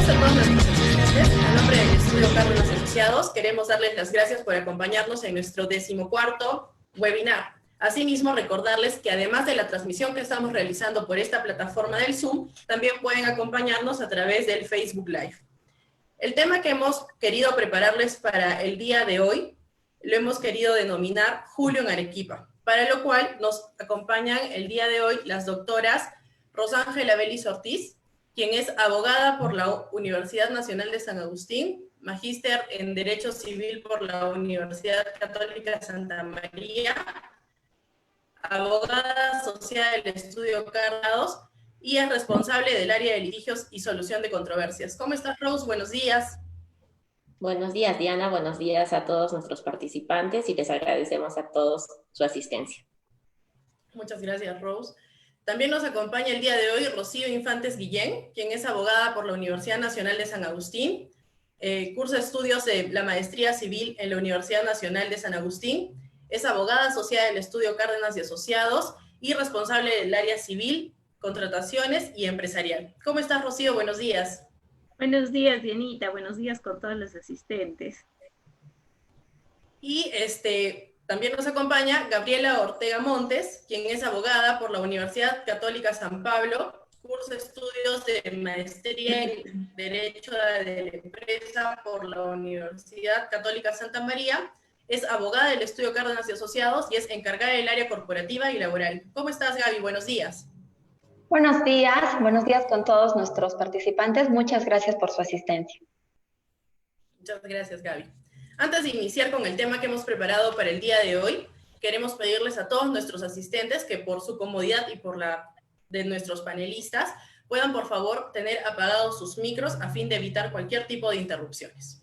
días a todos nuestros asistentes. A nombre del Estudio Cárdenas Asociados, queremos darles las gracias por acompañarnos en nuestro 14º webinar. Asimismo, recordarles que además de la transmisión que estamos realizando por esta plataforma del Zoom, también pueden acompañarnos a través del Facebook Live. El tema que hemos querido prepararles para el día de hoy, lo hemos querido denominar Julio en Arequipa, para lo cual nos acompañan el día de hoy las doctoras Rosángela Belis Ortiz, quien es abogada por la Universidad Nacional de San Agustín, magíster en Derecho Civil por la Universidad Católica Santa María, abogada asociada del Estudio Cárdenas y es responsable del área de litigios y solución de controversias. ¿Cómo estás, Rose? Buenos días. Buenos días, Diana. Buenos días a todos nuestros participantes y les agradecemos a todos su asistencia. Muchas gracias, Rose. También nos acompaña el día de hoy Rocío Infantes Guillén, quien es abogada por la Universidad Nacional de San Agustín, cursa estudios de la maestría civil en la Universidad Nacional de San Agustín, es abogada asociada del Estudio Cárdenas y Asociados y responsable del área civil, contrataciones y empresarial. ¿Cómo estás, Rocío? Buenos días. Buenos días, Dianita. Buenos días con todos los asistentes. Y también nos acompaña Gabriela Ortega Montes, quien es abogada por la Universidad Católica San Pablo, cursa estudios de maestría en Derecho de la Empresa por la Universidad Católica Santa María, es abogada del Estudio Cárdenas y Asociados y es encargada del área corporativa y laboral. ¿Cómo estás, Gaby? Buenos días. Buenos días con todos nuestros participantes. Muchas gracias por su asistencia. Muchas gracias, Gaby. Antes de iniciar con el tema que hemos preparado para el día de hoy, queremos pedirles a todos nuestros asistentes que por su comodidad y por la de nuestros panelistas puedan por favor tener apagados sus micros a fin de evitar cualquier tipo de interrupciones.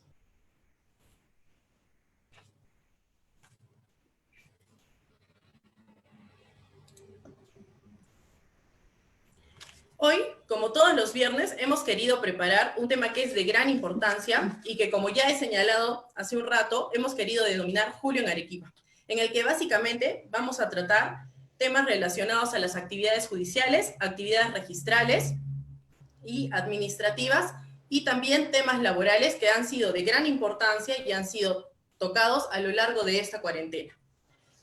Hoy, como todos los viernes, hemos querido preparar un tema que es de gran importancia y que, como ya he señalado hace un rato, hemos querido denominar Julio en Arequipa, en el que básicamente vamos a tratar temas relacionados a las actividades judiciales, actividades registrales y administrativas, y también temas laborales que han sido de gran importancia y han sido tocados a lo largo de esta cuarentena.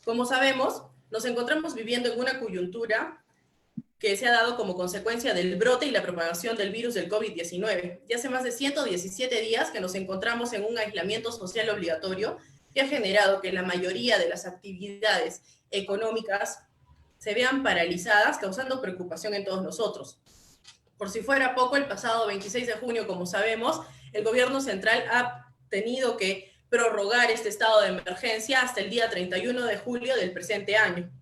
Como sabemos, nos encontramos viviendo en una coyuntura que se ha dado como consecuencia del brote y la propagación del virus del COVID-19. Ya hace más de 117 días que nos encontramos en un aislamiento social obligatorio que ha generado que la mayoría de las actividades económicas se vean paralizadas, causando preocupación en todos nosotros. Por si fuera poco, el pasado 26 de junio, como sabemos, el gobierno central ha tenido que prorrogar este estado de emergencia hasta el día 31 de julio del presente año,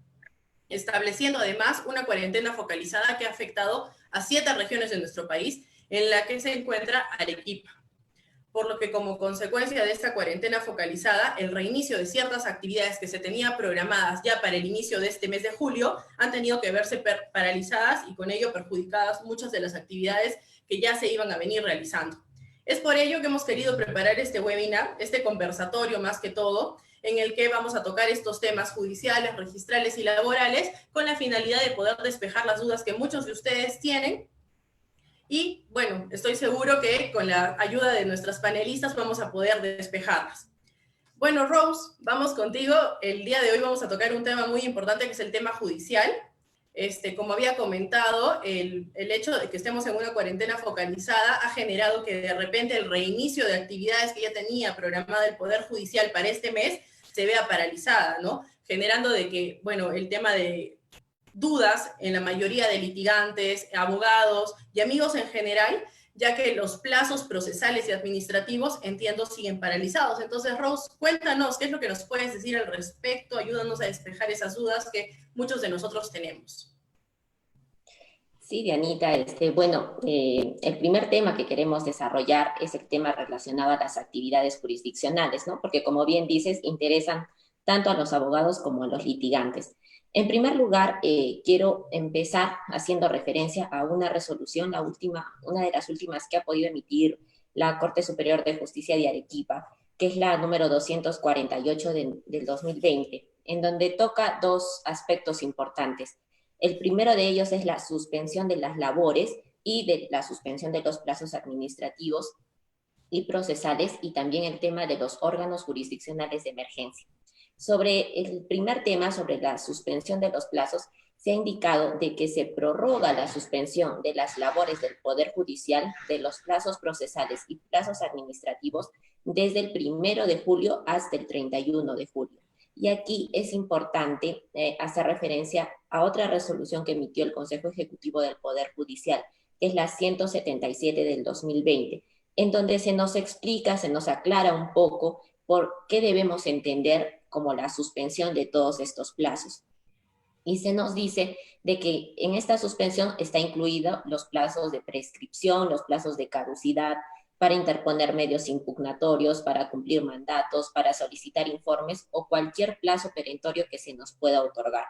estableciendo además una cuarentena focalizada que ha afectado a 7 regiones de nuestro país, en la que se encuentra Arequipa. Por lo que como consecuencia de esta cuarentena focalizada, el reinicio de ciertas actividades que se tenían programadas ya para el inicio de este mes de julio han tenido que verse paralizadas y con ello perjudicadas muchas de las actividades que ya se iban a venir realizando. Es por ello que hemos querido preparar este webinar, este conversatorio más que todo, en el que vamos a tocar estos temas judiciales, registrales y laborales con la finalidad de poder despejar las dudas que muchos de ustedes tienen. Y bueno, estoy seguro que con la ayuda de nuestras panelistas vamos a poder despejarlas. Bueno, Rose, vamos contigo. El día de hoy vamos a tocar un tema muy importante que es el tema judicial. Como había comentado, el hecho de que estemos en una cuarentena focalizada ha generado que de repente el reinicio de actividades que ya tenía programada el Poder Judicial para este mes se vea paralizada, ¿no? Generando de que, bueno, el tema de dudas en la mayoría de litigantes, abogados y amigos en general, ya que los plazos procesales y administrativos, entiendo, siguen paralizados. Entonces, Rose, cuéntanos qué es lo que nos puedes decir al respecto, ayúdanos a despejar esas dudas que muchos de nosotros tenemos. Sí, Dianita, el primer tema que queremos desarrollar es el tema relacionado a las actividades jurisdiccionales, ¿no? Porque como bien dices, interesan tanto a los abogados como a los litigantes. En primer lugar, quiero empezar haciendo referencia a una resolución, una de las últimas que ha podido emitir la Corte Superior de Justicia de Arequipa, que es la número 248 del 2020, en donde toca dos aspectos importantes. El primero de ellos es la suspensión de las labores y de la suspensión de los plazos administrativos y procesales, y también el tema de los órganos jurisdiccionales de emergencia. Sobre el primer tema, sobre la suspensión de los plazos, se ha indicado de que se prorroga la suspensión de las labores del Poder Judicial, de los plazos procesales y plazos administrativos desde el 1 de julio hasta el 31 de julio. Y aquí es importante hacer referencia a otra resolución que emitió el Consejo Ejecutivo del Poder Judicial, que es la 177 del 2020, en donde se nos explica, se nos aclara un poco por qué debemos entender como la suspensión de todos estos plazos. Y se nos dice de que en esta suspensión está incluido los plazos de prescripción, los plazos de caducidad, para interponer medios impugnatorios, para cumplir mandatos, para solicitar informes o cualquier plazo perentorio que se nos pueda otorgar.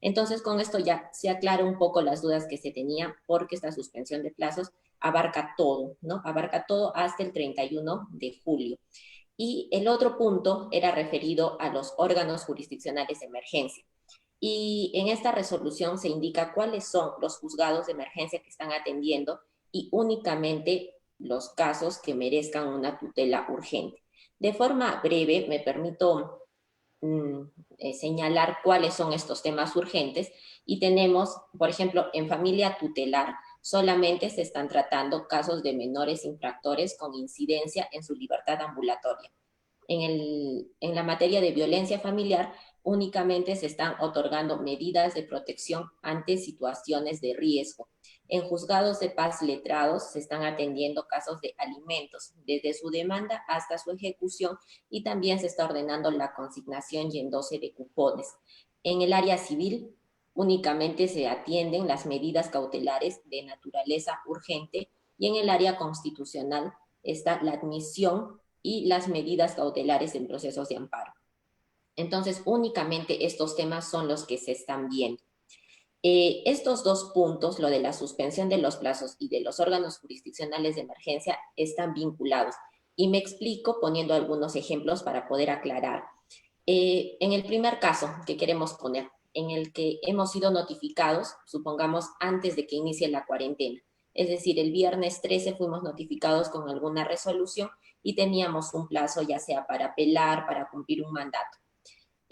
Entonces, con esto ya se aclara un poco las dudas que se tenían, porque esta suspensión de plazos abarca todo, ¿no? Abarca todo hasta el 31 de julio. Y el otro punto era referido a los órganos jurisdiccionales de emergencia. Y en esta resolución se indica cuáles son los juzgados de emergencia que están atendiendo y únicamente los casos que merezcan una tutela urgente. De forma breve, me permito señalar cuáles son estos temas urgentes, y tenemos, por ejemplo, en familia tutelar, solamente se están tratando casos de menores infractores con incidencia en su libertad ambulatoria. En la materia de violencia familiar, únicamente se están otorgando medidas de protección ante situaciones de riesgo. En juzgados de paz letrados se están atendiendo casos de alimentos, desde su demanda hasta su ejecución, y también se está ordenando la consignación y endose de cupones. En el área civil, únicamente se atienden las medidas cautelares de naturaleza urgente, y en el área constitucional está la admisión y las medidas cautelares en procesos de amparo. Entonces, únicamente estos temas son los que se están viendo. Estos dos puntos, lo de la suspensión de los plazos y de los órganos jurisdiccionales de emergencia, están vinculados. Y me explico poniendo algunos ejemplos para poder aclarar. En el primer caso que queremos poner, en el que hemos sido notificados, supongamos antes de que inicie la cuarentena, es decir, el viernes 13 fuimos notificados con alguna resolución y teníamos un plazo ya sea para apelar, para cumplir un mandato.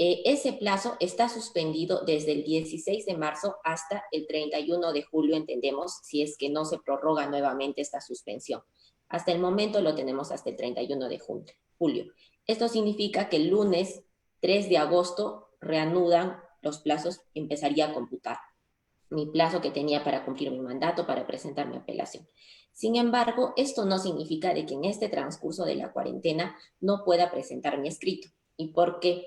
Ese plazo está suspendido desde el 16 de marzo hasta el 31 de julio, entendemos, si es que no se prorroga nuevamente esta suspensión. Hasta el momento lo tenemos hasta el 31 de julio. Esto significa que el lunes 3 de agosto reanudan los plazos, empezaría a computar mi plazo que tenía para cumplir mi mandato, para presentar mi apelación. Sin embargo, esto no significa de que en este transcurso de la cuarentena no pueda presentar mi escrito. ¿Y por qué?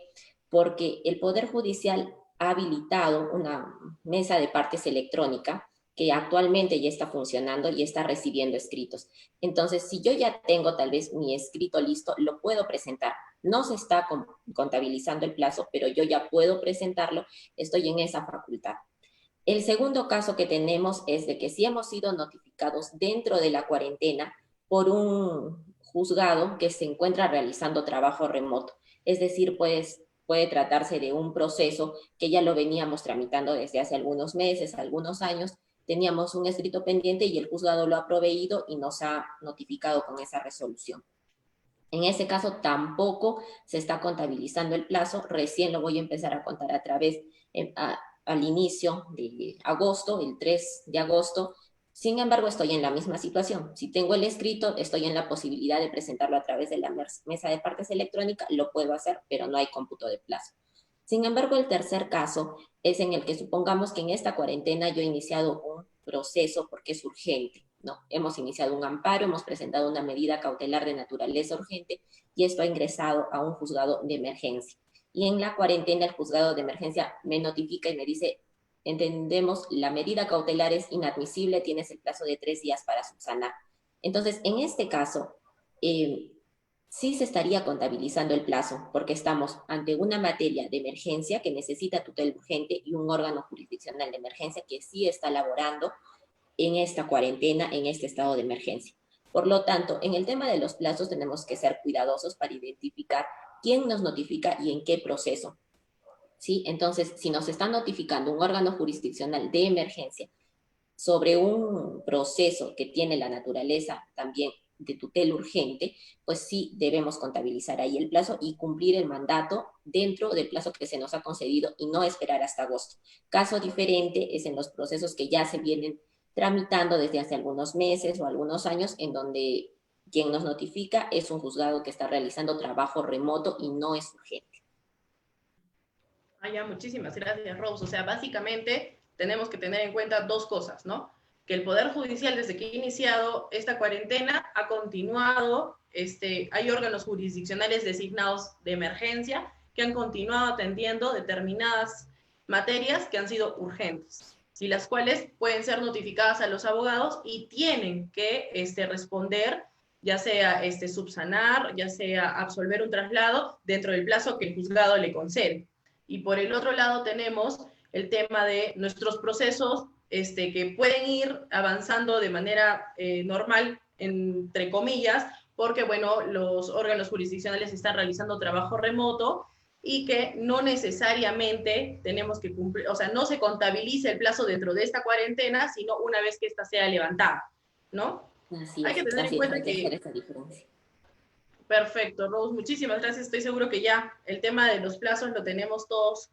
Porque el Poder Judicial ha habilitado una mesa de partes electrónica que actualmente ya está funcionando y está recibiendo escritos. Entonces, si yo ya tengo tal vez mi escrito listo, lo puedo presentar. No se está contabilizando el plazo, pero yo ya puedo presentarlo, estoy en esa facultad. El segundo caso que tenemos es de que si hemos sido notificados dentro de la cuarentena por un juzgado que se encuentra realizando trabajo remoto, es decir, pues puede tratarse de un proceso que ya lo veníamos tramitando desde hace algunos meses, algunos años, teníamos un escrito pendiente y el juzgado lo ha proveído y nos ha notificado con esa resolución. En ese caso tampoco se está contabilizando el plazo, recién lo voy a empezar a contar a través, al inicio de agosto, el 3 de agosto. Sin embargo, estoy en la misma situación. Si tengo el escrito, estoy en la posibilidad de presentarlo a través de la mesa de partes electrónica, lo puedo hacer, pero no hay cómputo de plazo. Sin embargo, el tercer caso es en el que supongamos que en esta cuarentena yo he iniciado un proceso porque es urgente, ¿no? Hemos iniciado un amparo, hemos presentado una medida cautelar de naturaleza urgente y esto ha ingresado a un juzgado de emergencia. Y en la cuarentena el juzgado de emergencia me notifica y me dice: entendemos, la medida cautelar es inadmisible, tienes el plazo de 3 días para subsanar. Entonces, en este caso, sí se estaría contabilizando el plazo, porque estamos ante una materia de emergencia que necesita tutela urgente y un órgano jurisdiccional de emergencia que sí está laborando en esta cuarentena, en este estado de emergencia. Por lo tanto, en el tema de los plazos tenemos que ser cuidadosos para identificar quién nos notifica y en qué proceso. ¿Sí? Entonces, si nos está notificando un órgano jurisdiccional de emergencia, sobre un proceso que tiene la naturaleza también de tutela urgente, pues sí debemos contabilizar ahí el plazo y cumplir el mandato dentro del plazo que se nos ha concedido y no esperar hasta agosto. Caso diferente es en los procesos que ya se vienen tramitando desde hace algunos meses o algunos años, en donde quien nos notifica es un juzgado que está realizando trabajo remoto y no es urgente. Ah, ya, muchísimas gracias, Rose. O sea, básicamente tenemos que tener en cuenta dos cosas, ¿no? Que el Poder Judicial, desde que ha iniciado esta cuarentena, ha continuado, hay órganos jurisdiccionales designados de emergencia que han continuado atendiendo determinadas materias que han sido urgentes y las cuales pueden ser notificadas a los abogados y tienen que responder, ya sea subsanar, ya sea absolver un traslado dentro del plazo que el juzgado le concede. Y por el otro lado tenemos el tema de nuestros procesos que pueden ir avanzando de manera normal, entre comillas, porque, bueno, los órganos jurisdiccionales están realizando trabajo remoto y que no necesariamente tenemos que cumplir, o sea, no se contabiliza el plazo dentro de esta cuarentena, sino una vez que ésta sea levantada, ¿no? Hay que tener en cuenta que... hacer esa diferencia. Perfecto, Rose, muchísimas gracias. Estoy seguro que ya el tema de los plazos lo tenemos todos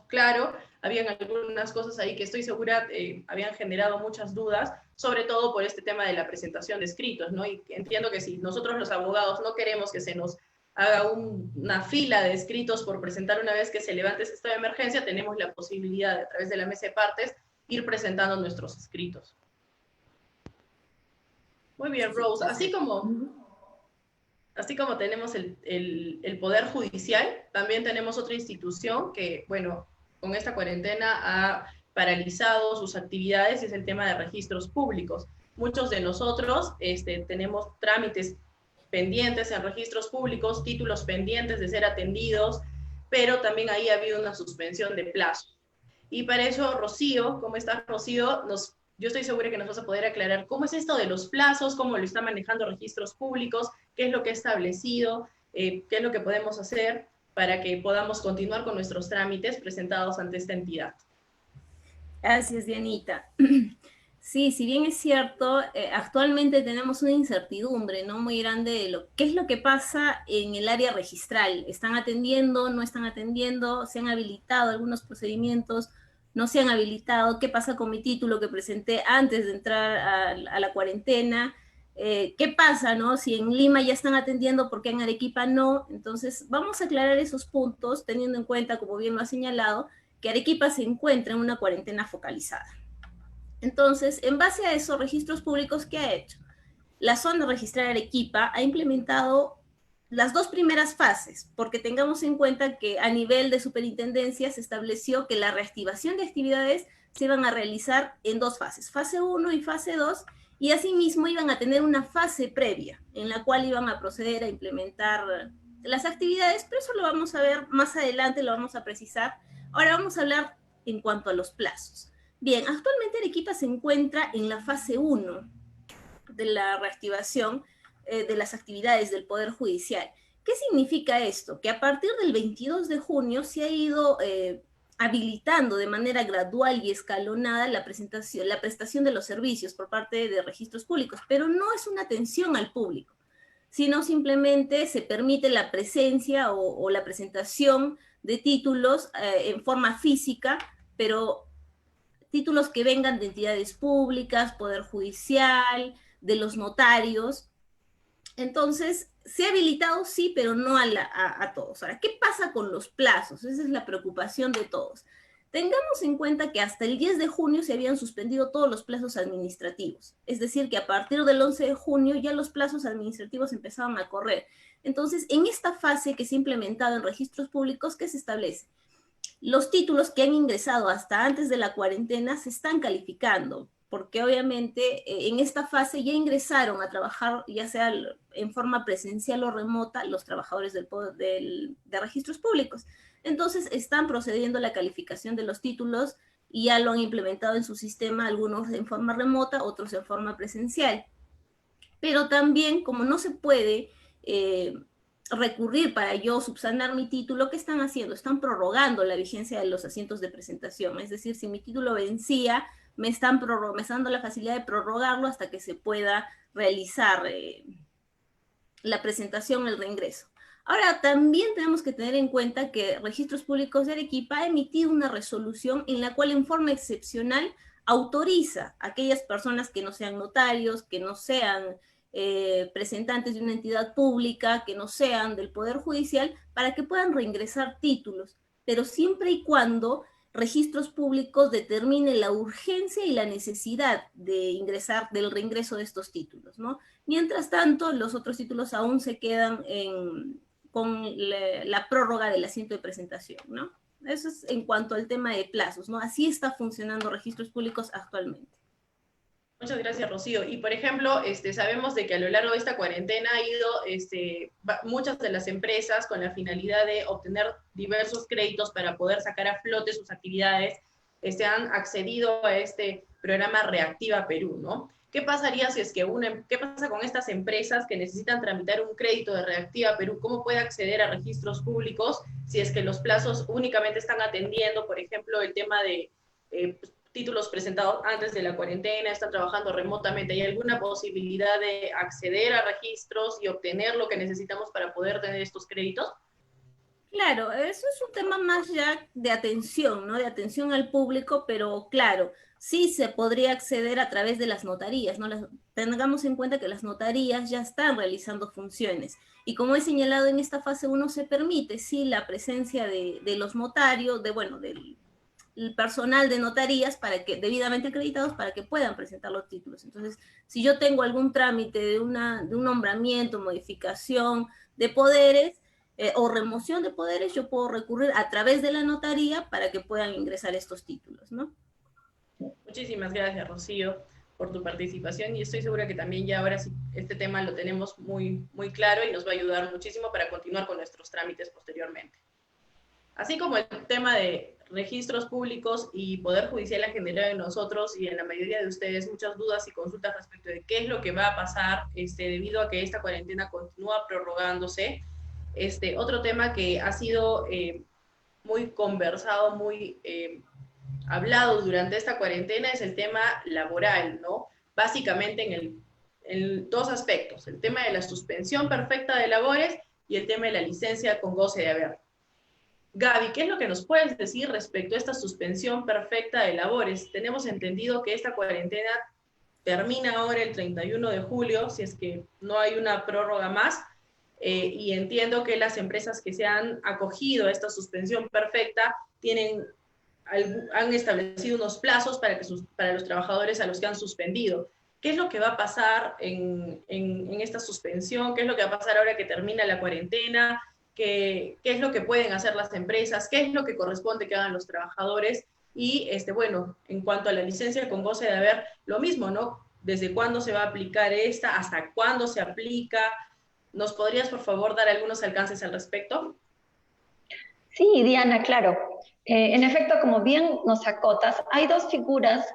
claro. Habían algunas cosas ahí que estoy segura habían generado muchas dudas, sobre todo por este tema de la presentación de escritos, ¿no? Y entiendo que si nosotros los abogados no queremos que se nos haga una fila de escritos por presentar una vez que se levante ese estado de emergencia, tenemos la posibilidad, a través de la mesa de partes, ir presentando nuestros escritos. Muy bien, Rose. Así como tenemos el Poder Judicial, también tenemos otra institución que, bueno, con esta cuarentena ha paralizado sus actividades, y es el tema de registros públicos. Muchos de nosotros tenemos trámites pendientes en registros públicos, títulos pendientes de ser atendidos, pero también ahí ha habido una suspensión de plazos. Y para eso, Rocío, ¿cómo estás, Rocío? Yo estoy segura que nos vas a poder aclarar cómo es esto de los plazos, cómo lo está manejando registros públicos, qué es lo que ha establecido, qué es lo que podemos hacer para que podamos continuar con nuestros trámites presentados ante esta entidad. Gracias, Dianita. Sí, si bien es cierto, actualmente tenemos una incertidumbre, ¿no?, muy grande de qué es lo que pasa en el área registral. ¿Están atendiendo, no están atendiendo? ¿Se han habilitado algunos procedimientos? ¿No se han habilitado? ¿Qué pasa con mi título que presenté antes de entrar a la cuarentena? ¿Qué pasa, no? Si en Lima ya están atendiendo, ¿por qué en Arequipa no? Entonces, vamos a aclarar esos puntos, teniendo en cuenta, como bien lo ha señalado, que Arequipa se encuentra en una cuarentena focalizada. Entonces, en base a eso, Registros Públicos, ¿qué ha hecho? La zona registrada Arequipa ha implementado las dos primeras fases, porque tengamos en cuenta que a nivel de superintendencia se estableció que la reactivación de actividades se iban a realizar en dos fases, fase 1 y fase 2, y asimismo iban a tener una fase previa, en la cual iban a proceder a implementar las actividades, pero eso lo vamos a ver más adelante, lo vamos a precisar. Ahora vamos a hablar en cuanto a los plazos. Bien, actualmente Arequipa se encuentra en la fase 1 de la reactivación de las actividades del Poder Judicial. ¿Qué significa esto? Que a partir del 22 de junio se ha ido habilitando de manera gradual y escalonada la prestación de los servicios por parte de registros públicos, pero no es una atención al público, sino simplemente se permite la presencia o la presentación de títulos en forma física, pero títulos que vengan de entidades públicas, Poder Judicial, de los notarios. Entonces, se ha habilitado, sí, pero no a todos. Ahora, ¿qué pasa con los plazos? Esa es la preocupación de todos. Tengamos en cuenta que hasta el 10 de junio se habían suspendido todos los plazos administrativos. Es decir, que a partir del 11 de junio ya los plazos administrativos empezaban a correr. Entonces, en esta fase que se ha implementado en registros públicos, ¿qué se establece? Los títulos que han ingresado hasta antes de la cuarentena se están calificando, porque obviamente en esta fase ya ingresaron a trabajar, ya sea en forma presencial o remota, los trabajadores de registros públicos. Entonces están procediendo a la calificación de los títulos y ya lo han implementado en su sistema, algunos en forma remota, otros en forma presencial. Pero también, como no se puede recurrir para yo subsanar mi título, ¿qué están haciendo? Están prorrogando la vigencia de los asientos de presentación. Es decir, si mi título vencía me están dando la facilidad de prorrogarlo hasta que se pueda realizar la presentación, el reingreso. Ahora, también tenemos que tener en cuenta que Registros Públicos de Arequipa ha emitido una resolución en la cual en forma excepcional autoriza a aquellas personas que no sean notarios, que no sean presentantes de una entidad pública, que no sean del Poder Judicial, para que puedan reingresar títulos, pero siempre y cuando Registros Públicos determine la urgencia y la necesidad de ingresar, del reingreso de estos títulos, ¿no? Mientras tanto, los otros títulos aún se quedan con la prórroga del asiento de presentación, ¿no? Eso es en cuanto al tema de plazos, ¿no? Así está funcionando Registros Públicos actualmente. Muchas gracias, Rocío. Y, por ejemplo, sabemos de que a lo largo de esta cuarentena ha ido muchas de las empresas con la finalidad de obtener diversos créditos para poder sacar a flote sus actividades, han accedido a este programa Reactiva Perú, ¿no? ¿Qué pasaría si es que qué pasa con estas empresas que necesitan tramitar un crédito de Reactiva Perú? ¿Cómo puede acceder a registros públicos si es que los plazos únicamente están atendiendo, por ejemplo, el tema de títulos presentados antes de la cuarentena, están trabajando remotamente? ¿Hay alguna posibilidad de acceder a registros y obtener lo que necesitamos para poder tener estos créditos? Claro, eso es un tema más ya de atención, ¿no? De atención al público, pero claro, sí se podría acceder a través de las notarías, ¿no? Tengamos en cuenta que las notarías ya están realizando funciones. Y como he señalado en esta fase 1, se permite, sí, la presencia de los notarios, del personal de notarías debidamente acreditados para que puedan presentar los títulos. Entonces, si yo tengo algún trámite de un nombramiento, modificación de poderes o remoción de poderes, yo puedo recurrir a través de la notaría para que puedan ingresar estos títulos, ¿no? Muchísimas gracias, Rocío, por tu participación, y estoy segura que también ya ahora sí este tema lo tenemos muy, muy claro y nos va a ayudar muchísimo para continuar con nuestros trámites posteriormente. Así como el tema de registros públicos y Poder Judicial ha generado en nosotros y en la mayoría de ustedes muchas dudas y consultas respecto de qué es lo que va a pasar debido a que esta cuarentena continúa prorrogándose. Otro tema que ha sido muy conversado, muy hablado durante esta cuarentena es el tema laboral, ¿no? Básicamente en dos aspectos, el tema de la suspensión perfecta de labores y el tema de la licencia con goce de haber. Gaby, ¿qué es lo que nos puedes decir respecto a esta suspensión perfecta de labores? Tenemos entendido que esta cuarentena termina ahora el 31 de julio, si es que no hay una prórroga más, y entiendo que las empresas que se han acogido a esta suspensión perfecta han establecido unos plazos para los trabajadores a los que han suspendido. ¿Qué es lo que va a pasar en esta suspensión? ¿Qué es lo que va a pasar ahora que termina la cuarentena? ¿Qué es lo que pueden hacer las empresas? ¿Qué es lo que corresponde que hagan los trabajadores? Y, bueno, en cuanto a la licencia con goce de haber, lo mismo, ¿no? ¿Desde cuándo se va a aplicar esta? ¿Hasta cuándo se aplica? ¿Nos podrías, por favor, dar algunos alcances al respecto? Sí, Diana, claro. En efecto, como bien nos acotas, hay dos figuras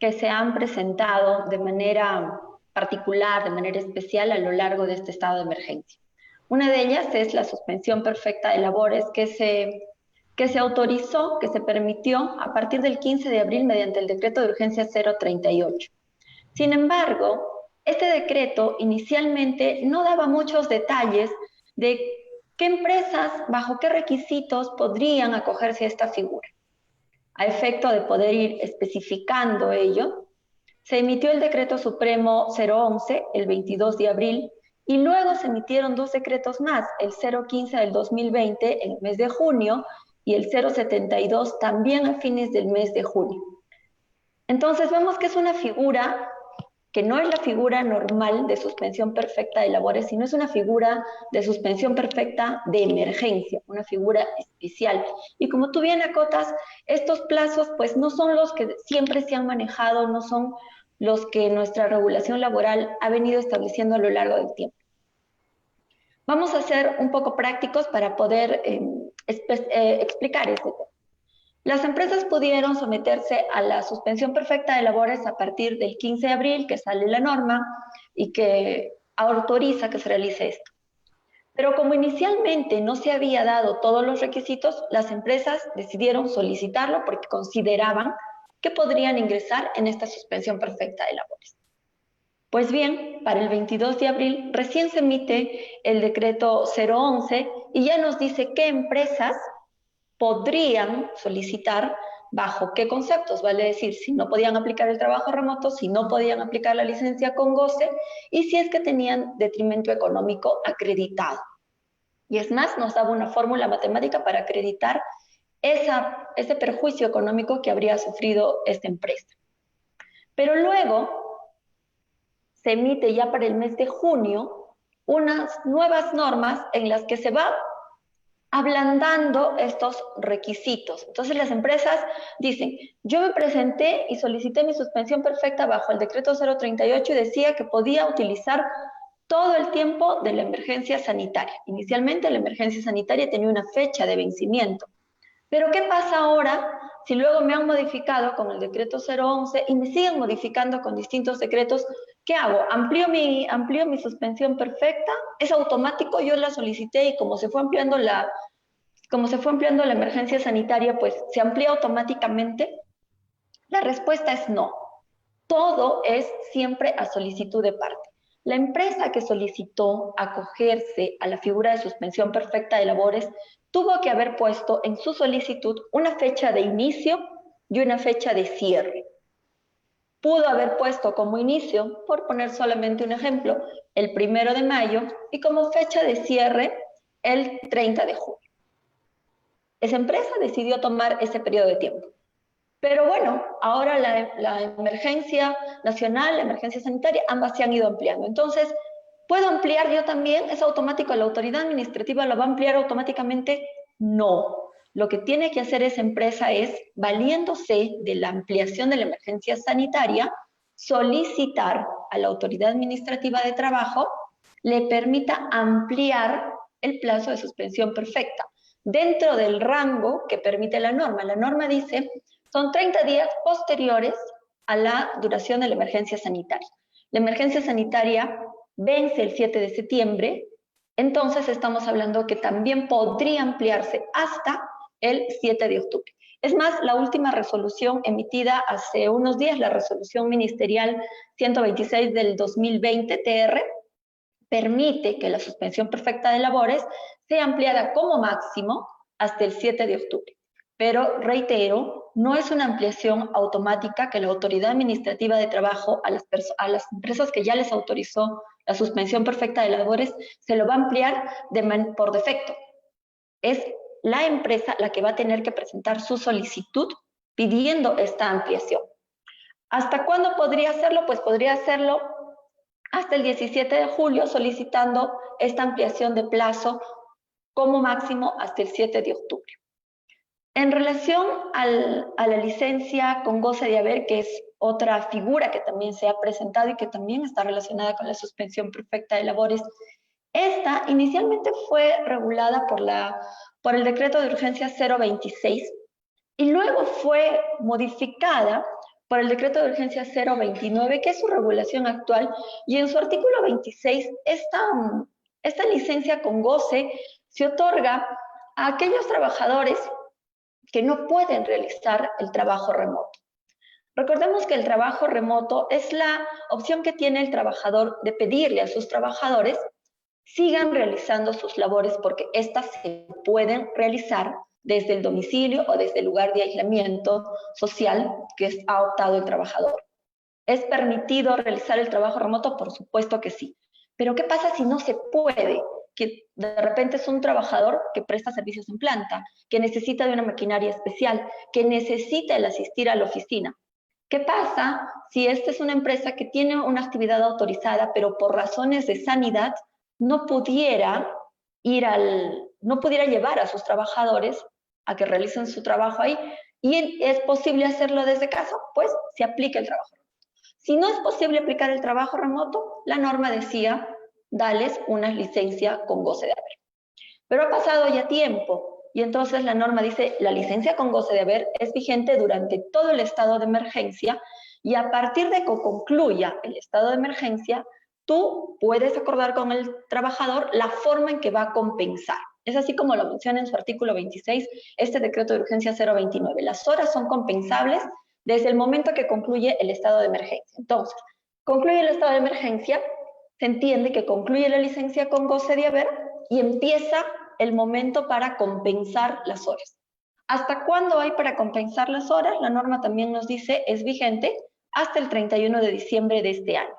que se han presentado de manera particular, de manera especial a lo largo de este estado de emergencia. Una de ellas es la suspensión perfecta de labores que se autorizó, que se permitió a partir del 15 de abril mediante el decreto de urgencia 038. Sin embargo, este decreto inicialmente no daba muchos detalles de qué empresas, bajo qué requisitos podrían acogerse a esta figura. A efecto de poder ir especificando ello, se emitió el decreto supremo 011 el 22 de abril y luego se emitieron dos decretos más, el 015 del 2020 en el mes de junio y el 072 también a fines del mes de junio. Entonces vemos que es una figura que no es la figura normal de suspensión perfecta de labores, sino es una figura de suspensión perfecta de emergencia, una figura especial. Y como tú bien acotas, estos plazos pues no son los que siempre se han manejado, no son los que nuestra regulación laboral ha venido estableciendo a lo largo del tiempo. Vamos a ser un poco prácticos para poder explicar este tema. Las empresas pudieron someterse a la suspensión perfecta de labores a partir del 15 de abril, que sale la norma y que autoriza que se realice esto. Pero como inicialmente no se había dado todos los requisitos, las empresas decidieron solicitarlo porque consideraban que podrían ingresar en esta suspensión perfecta de labores. Pues bien, para el 22 de abril recién se emite el decreto 011 y ya nos dice qué empresas podrían solicitar bajo qué conceptos, vale decir, si no podían aplicar el trabajo remoto, si no podían aplicar la licencia con goce y si es que tenían detrimento económico acreditado. Y es más, nos daba una fórmula matemática para acreditar ese perjuicio económico que habría sufrido esta empresa. Pero luego se emite ya para el mes de junio unas nuevas normas en las que se va ablandando estos requisitos. Entonces las empresas dicen, yo me presenté y solicité mi suspensión perfecta bajo el decreto 038 y decía que podía utilizar todo el tiempo de la emergencia sanitaria. Inicialmente la emergencia sanitaria tenía una fecha de vencimiento. Pero ¿qué pasa ahora si luego me han modificado con el decreto 011 y me siguen modificando con distintos decretos? ¿Qué hago? ¿Amplío mi suspensión perfecta? ¿Es automático? Yo la solicité y como se fue ampliando la emergencia sanitaria, pues se amplía automáticamente. La respuesta es no. Todo es siempre a solicitud de parte. La empresa que solicitó acogerse a la figura de suspensión perfecta de labores tuvo que haber puesto en su solicitud una fecha de inicio y una fecha de cierre. Pudo haber puesto como inicio, por poner solamente un ejemplo, el 1 de mayo y como fecha de cierre el 30 de junio. Esa empresa decidió tomar ese periodo de tiempo. Pero bueno, ahora la emergencia nacional, la emergencia sanitaria, ambas se han ido ampliando. Entonces, ¿puedo ampliar yo también? ¿Es automático? ¿La autoridad administrativa lo va a ampliar automáticamente? No. Lo que tiene que hacer esa empresa es, valiéndose de la ampliación de la emergencia sanitaria, solicitar a la autoridad administrativa de trabajo le permita ampliar el plazo de suspensión perfecta dentro del rango que permite la norma. La norma dice, son 30 días posteriores a la duración de la emergencia sanitaria. La emergencia sanitaria vence el 7 de septiembre, entonces estamos hablando que también podría ampliarse hasta el 7 de octubre. Es más, la última resolución emitida hace unos días, la resolución ministerial 126 del 2020, TR, permite que la suspensión perfecta de labores sea ampliada como máximo hasta el 7 de octubre. Pero, reitero, no es una ampliación automática que la autoridad administrativa de trabajo a las empresas que ya les autorizó la suspensión perfecta de labores, se lo va a ampliar por defecto. Es la empresa la que va a tener que presentar su solicitud pidiendo esta ampliación. ¿Hasta cuándo podría hacerlo? Pues podría hacerlo hasta el 17 de julio solicitando esta ampliación de plazo como máximo hasta el 7 de octubre. En relación a la licencia con goce de haber, que es otra figura que también se ha presentado y que también está relacionada con la suspensión perfecta de labores, esta inicialmente fue regulada por el decreto de urgencia 026 y luego fue modificada por el decreto de urgencia 029, que es su regulación actual, y en su artículo 26 esta licencia con goce se otorga a aquellos trabajadores que no pueden realizar el trabajo remoto. Recordemos que el trabajo remoto es la opción que tiene el trabajador de pedirle a sus trabajadores sigan realizando sus labores porque éstas se pueden realizar desde el domicilio o desde el lugar de aislamiento social que ha optado el trabajador. ¿Es permitido realizar el trabajo remoto? Por supuesto que sí. Pero ¿qué pasa si no se puede? Que de repente es un trabajador que presta servicios en planta, que necesita de una maquinaria especial, que necesita el asistir a la oficina. ¿Qué pasa si esta es una empresa que tiene una actividad autorizada, pero por razones de sanidad no pudiera llevar a sus trabajadores a que realicen su trabajo ahí? ¿Y es posible hacerlo desde casa? Pues se aplica el trabajo remoto. Si no es posible aplicar el trabajo remoto, la norma decía, dales una licencia con goce de haber. Pero ha pasado ya tiempo y entonces la norma dice, la licencia con goce de haber es vigente durante todo el estado de emergencia y a partir de que concluya el estado de emergencia, tú puedes acordar con el trabajador la forma en que va a compensar. Es así como lo menciona en su artículo 26 este decreto de urgencia 029. Las horas son compensables desde el momento que concluye el estado de emergencia. Entonces, concluye el estado de emergencia, se entiende que concluye la licencia con goce de haber y empieza el momento para compensar las horas. ¿Hasta cuándo hay para compensar las horas? La norma también nos dice, es vigente hasta el 31 de diciembre de este año.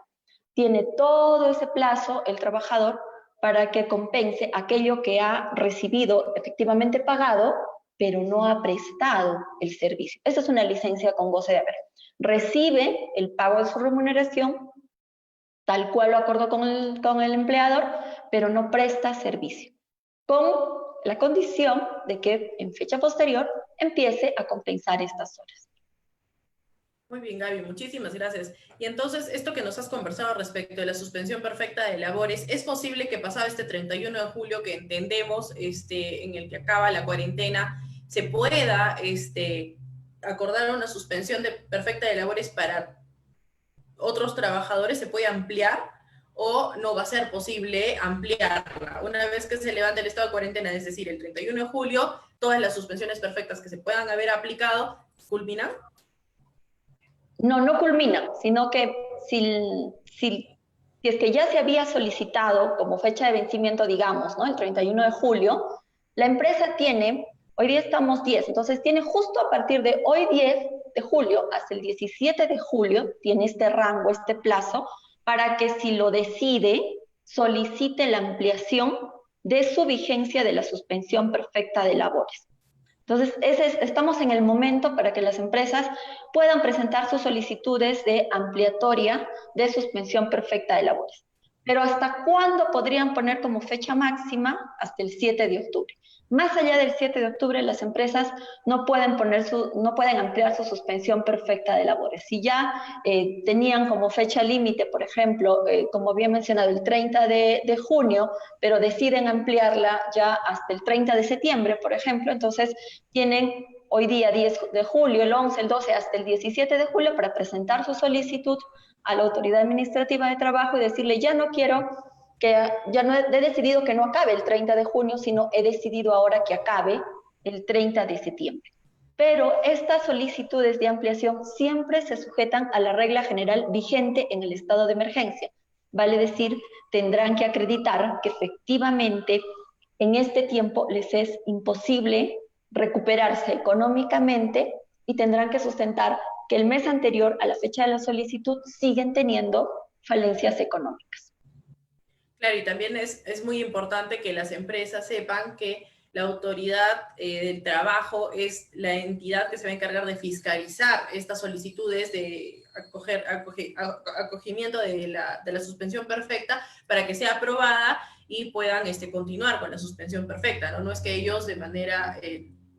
Tiene todo ese plazo el trabajador para que compense aquello que ha recibido efectivamente pagado, pero no ha prestado el servicio. Esa es una licencia con goce de haber. Recibe el pago de su remuneración, tal cual lo acordó con el empleador, pero no presta servicio, con la condición de que en fecha posterior empiece a compensar estas horas. Muy bien, Gaby, muchísimas gracias. Y entonces, esto que nos has conversado respecto de la suspensión perfecta de labores, ¿es posible que pasado este 31 de julio que entendemos, en el que acaba la cuarentena, se pueda acordar una suspensión perfecta de labores para otros trabajadores? ¿Se puede ampliar o no va a ser posible ampliarla? Una vez que se levante el estado de cuarentena, es decir, el 31 de julio, todas las suspensiones perfectas que se puedan haber aplicado, ¿culminan? No culmina, sino que si es que ya se había solicitado como fecha de vencimiento, digamos, ¿no? El 31 de julio, la empresa tiene, hoy día estamos 10, entonces tiene justo a partir de hoy 10 de julio hasta el 17 de julio, tiene este rango, este plazo, para que si lo decide, solicite la ampliación de su vigencia de la suspensión perfecta de labores. Entonces, estamos en el momento para que las empresas puedan presentar sus solicitudes de ampliatoria de suspensión perfecta de labores. Pero ¿hasta cuándo podrían poner como fecha máxima? Hasta el 7 de octubre. Más allá del 7 de octubre, las empresas no pueden ampliar su suspensión perfecta de labores. Si ya tenían como fecha límite, por ejemplo, como había mencionado, el 30 de junio, pero deciden ampliarla ya hasta el 30 de septiembre, por ejemplo, entonces tienen hoy día 10 de julio, el 11, el 12, hasta el 17 de julio para presentar su solicitud a la Autoridad Administrativa de Trabajo y decirle, ya no he decidido que no acabe el 30 de junio, sino he decidido ahora que acabe el 30 de septiembre. Pero estas solicitudes de ampliación siempre se sujetan a la regla general vigente en el estado de emergencia. Vale decir, tendrán que acreditar que efectivamente en este tiempo les es imposible recuperarse económicamente y tendrán que sustentar que el mes anterior a la fecha de la solicitud siguen teniendo falencias económicas. Claro, y también es muy importante que las empresas sepan que la autoridad del trabajo es la entidad que se va a encargar de fiscalizar estas solicitudes de acogimiento de la suspensión perfecta para que sea aprobada y puedan continuar con la suspensión perfecta, ¿no? No es que ellos de manera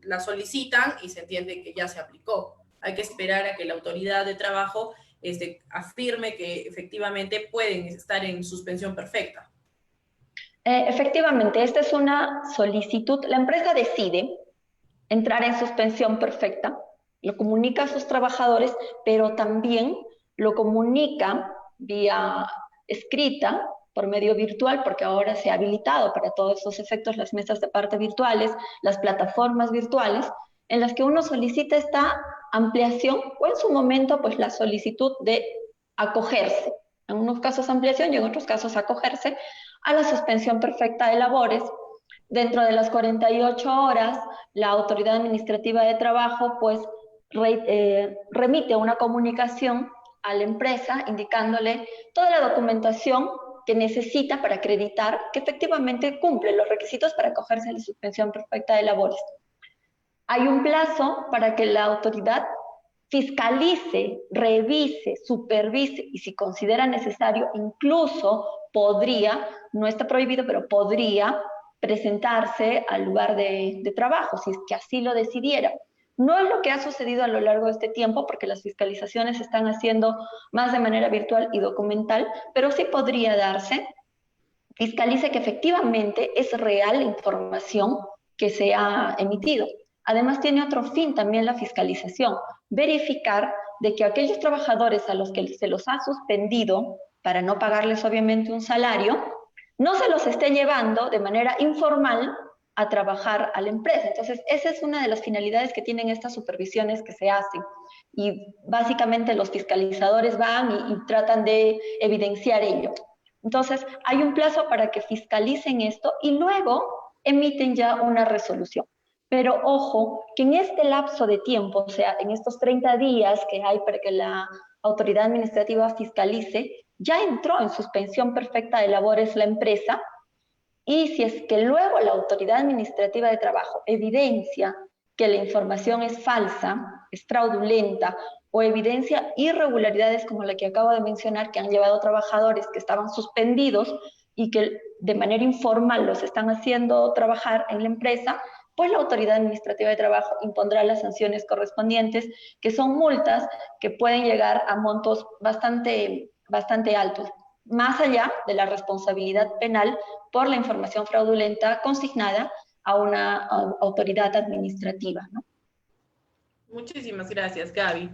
la solicitan y se entiende que ya se aplicó. Hay que esperar a que la autoridad de trabajo afirme que efectivamente pueden estar en suspensión perfecta. Efectivamente, esta es una solicitud. La empresa decide entrar en suspensión perfecta, lo comunica a sus trabajadores, pero también lo comunica vía escrita, por medio virtual, porque ahora se ha habilitado para todos esos efectos las mesas de parte virtuales, las plataformas virtuales, en las que uno solicita esta ampliación o en su momento pues la solicitud de acogerse. En unos casos ampliación y en otros casos acogerse a la suspensión perfecta de labores. Dentro de las 48 horas, la Autoridad Administrativa de Trabajo pues remite una comunicación a la empresa indicándole toda la documentación que necesita para acreditar que efectivamente cumple los requisitos para acogerse a la suspensión perfecta de labores. Hay un plazo para que la autoridad fiscalice, revise, supervise y si considera necesario, incluso podría, no está prohibido, pero podría presentarse al lugar de trabajo, si es que así lo decidiera. No es lo que ha sucedido a lo largo de este tiempo, porque las fiscalizaciones se están haciendo más de manera virtual y documental, pero sí podría darse. Fiscalice que efectivamente es real la información que se ha emitido. Además, tiene otro fin también la fiscalización, verificar de que aquellos trabajadores a los que se los ha suspendido, para no pagarles obviamente un salario, no se los esté llevando de manera informal a trabajar a la empresa. Entonces, esa es una de las finalidades que tienen estas supervisiones que se hacen. Y básicamente los fiscalizadores van y tratan de evidenciar ello. Entonces, hay un plazo para que fiscalicen esto y luego emiten ya una resolución. Pero ojo, que en este lapso de tiempo, o sea, en estos 30 días que hay para que la autoridad administrativa fiscalice, ya entró en suspensión perfecta de labores la empresa, y si es que luego la autoridad administrativa de trabajo evidencia que la información es falsa, es fraudulenta o evidencia irregularidades como la que acabo de mencionar, que han llevado trabajadores que estaban suspendidos y que de manera informal los están haciendo trabajar en la empresa, pues la autoridad administrativa de trabajo impondrá las sanciones correspondientes, que son multas que pueden llegar a montos bastante altos, más allá de la responsabilidad penal por la información fraudulenta consignada a una autoridad administrativa, ¿no? Muchísimas gracias, Gaby.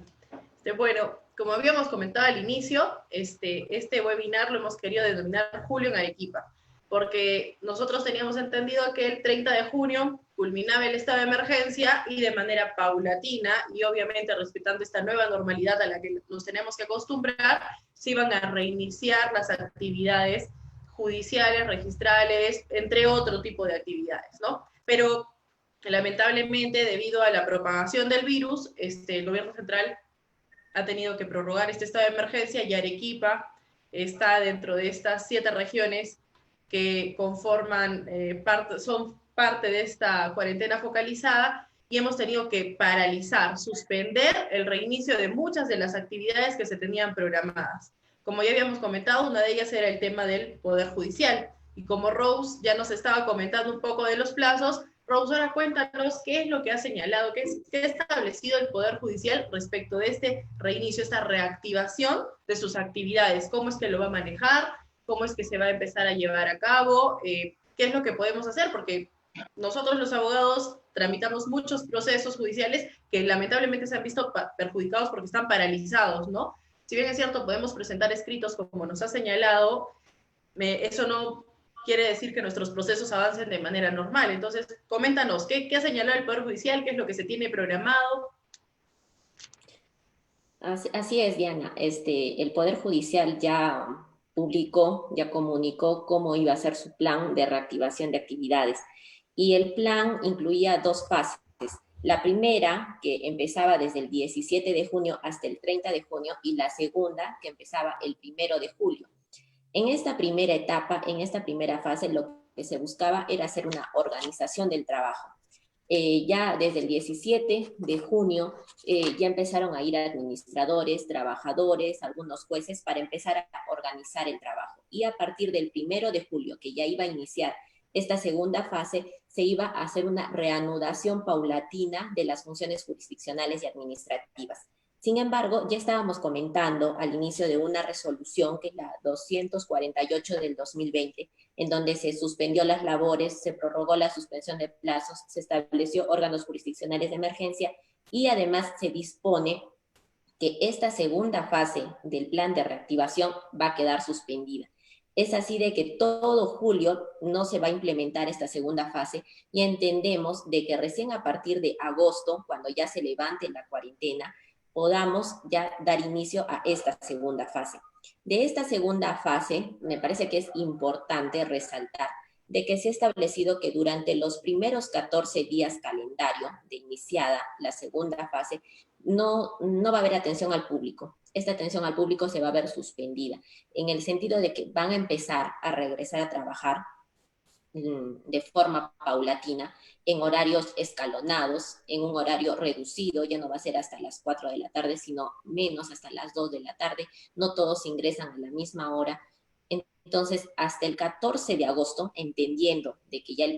Bueno, como habíamos comentado al inicio, este webinar lo hemos querido denominar Julio en Arequipa, porque nosotros teníamos entendido que el 30 de junio culminaba el estado de emergencia y de manera paulatina, y obviamente respetando esta nueva normalidad a la que nos tenemos que acostumbrar, se iban a reiniciar las actividades judiciales, registrales, entre otro tipo de actividades, ¿no? Pero lamentablemente, debido a la propagación del virus, el gobierno central ha tenido que prorrogar este estado de emergencia y Arequipa está dentro de estas 7 regiones que conforman son parte de esta cuarentena focalizada, y hemos tenido que paralizar, suspender el reinicio de muchas de las actividades que se tenían programadas. Como ya habíamos comentado, una de ellas era el tema del Poder Judicial, y como Rose ya nos estaba comentando un poco de los plazos, Rose, ahora cuéntanos qué es lo que ha señalado, qué ha establecido el Poder Judicial respecto de este reinicio, esta reactivación de sus actividades, cómo es que lo va a manejar, cómo es que se va a empezar a llevar a cabo, qué es lo que podemos hacer, porque nosotros los abogados tramitamos muchos procesos judiciales que lamentablemente se han visto perjudicados porque están paralizados, ¿no? Si bien es cierto, podemos presentar escritos como nos ha señalado, eso no quiere decir que nuestros procesos avancen de manera normal. Entonces, coméntanos, ¿qué ha señalado el Poder Judicial? ¿Qué es lo que se tiene programado? Así es, Diana. El Poder Judicial ya publicó, ya comunicó cómo iba a ser su plan de reactivación de actividades. Y el plan incluía 2 fases. La primera, que empezaba desde el 17 de junio hasta el 30 de junio, y la segunda, que empezaba el 1 de julio. En esta primera etapa, en esta primera fase, lo que se buscaba era hacer una organización del trabajo. Ya desde el 17 de junio ya empezaron a ir administradores, trabajadores, algunos jueces para empezar a organizar el trabajo. Y a partir del 1 de julio, que ya iba a iniciar esta segunda fase, se iba a hacer una reanudación paulatina de las funciones jurisdiccionales y administrativas. Sin embargo, ya estábamos comentando al inicio de una resolución, que es la 248 del 2020, en donde se suspendió las labores, se prorrogó la suspensión de plazos, se estableció órganos jurisdiccionales de emergencia, y además se dispone que esta segunda fase del plan de reactivación va a quedar suspendida. Es así de que todo julio no se va a implementar esta segunda fase, y entendemos de que recién a partir de agosto, cuando ya se levante la cuarentena, podamos ya dar inicio a esta segunda fase. De esta segunda fase, me parece que es importante resaltar de que se ha establecido que durante los primeros 14 días calendario de iniciada la segunda fase, no va a haber atención al público. Esta atención al público se va a ver suspendida, en el sentido de que van a empezar a regresar a trabajar de forma paulatina, en horarios escalonados, en un horario reducido. Ya no va a ser hasta las 4 de la tarde, sino menos, hasta las 2 de la tarde. No todos ingresan a la misma hora. Entonces, hasta el 14 de agosto, entendiendo de que ya el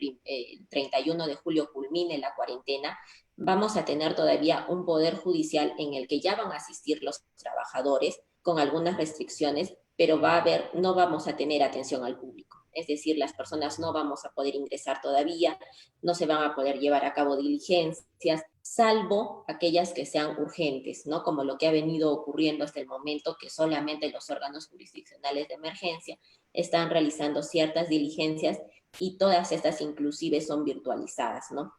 31 de julio culmine la cuarentena, vamos a tener todavía un poder judicial en el que ya van a asistir los trabajadores con algunas restricciones, pero no vamos a tener atención al público. Es decir, las personas no vamos a poder ingresar todavía, no se van a poder llevar a cabo diligencias, salvo aquellas que sean urgentes, ¿no? Como lo que ha venido ocurriendo hasta el momento, que solamente los órganos jurisdiccionales de emergencia están realizando ciertas diligencias y todas estas inclusive son virtualizadas, ¿no?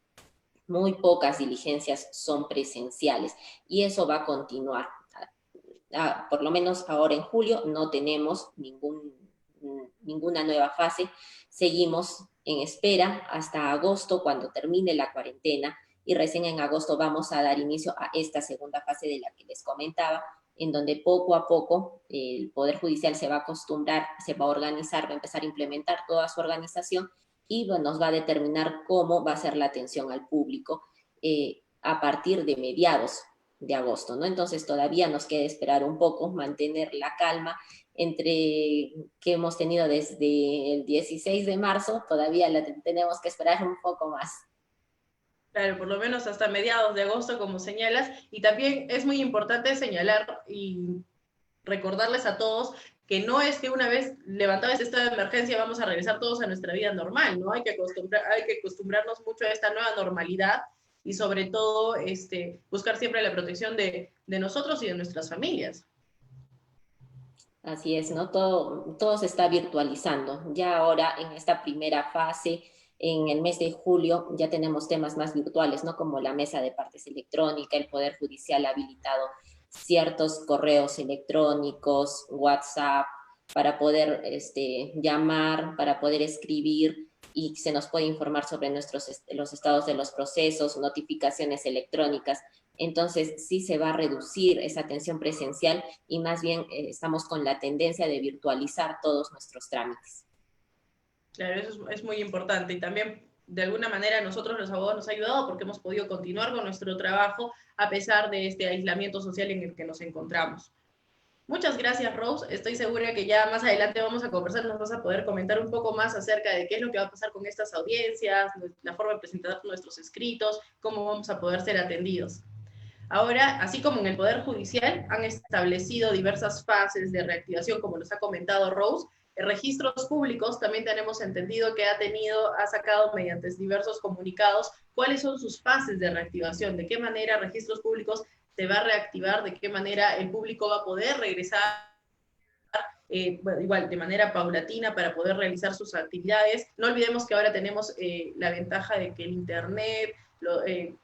Muy pocas diligencias son presenciales y eso va a continuar. Por lo menos ahora en julio no tenemos ninguna nueva fase, seguimos en espera hasta agosto cuando termine la cuarentena y recién en agosto vamos a dar inicio a esta segunda fase de la que les comentaba, en donde poco a poco el Poder Judicial se va a acostumbrar, se va a organizar, va a empezar a implementar toda su organización y bueno, nos va a determinar cómo va a ser la atención al público a partir de mediados de agosto, ¿no? Entonces todavía nos queda esperar un poco, mantener la calma entre que hemos tenido desde el 16 de marzo, todavía tenemos que esperar un poco más. Claro, por lo menos hasta mediados de agosto, como señalas, y también es muy importante señalar y recordarles a todos que no es que una vez levantado este estado de emergencia vamos a regresar todos a nuestra vida normal, ¿no? Hay que acostumbrarnos mucho a esta nueva normalidad y sobre todo buscar siempre la protección de nosotros y de nuestras familias. Así es, ¿no? Todo se está virtualizando. Ya ahora en esta primera fase, en el mes de julio, ya tenemos temas más virtuales, ¿no? Como la mesa de partes electrónica, el Poder Judicial ha habilitado ciertos correos electrónicos, WhatsApp, para poder llamar, para poder escribir y se nos puede informar sobre los estados de los procesos, notificaciones electrónicas. Entonces sí se va a reducir esa atención presencial y más bien estamos con la tendencia de virtualizar todos nuestros trámites. Claro, eso es muy importante y también de alguna manera nosotros los abogados nos ha ayudado porque hemos podido continuar con nuestro trabajo a pesar de este aislamiento social en el que nos encontramos. Muchas gracias, Rose. Estoy segura que ya más adelante vamos a conversar, nos vas a poder comentar un poco más acerca de qué es lo que va a pasar con estas audiencias, la forma de presentar nuestros escritos, cómo vamos a poder ser atendidos. Ahora, así como en el Poder Judicial, han establecido diversas fases de reactivación, como nos ha comentado Rose. Registros públicos, también tenemos entendido que ha sacado mediante diversos comunicados cuáles son sus fases de reactivación, de qué manera registros públicos se va a reactivar, de qué manera el público va a poder regresar, bueno, igual de manera paulatina para poder realizar sus actividades. No olvidemos que ahora tenemos la ventaja de que el Internet,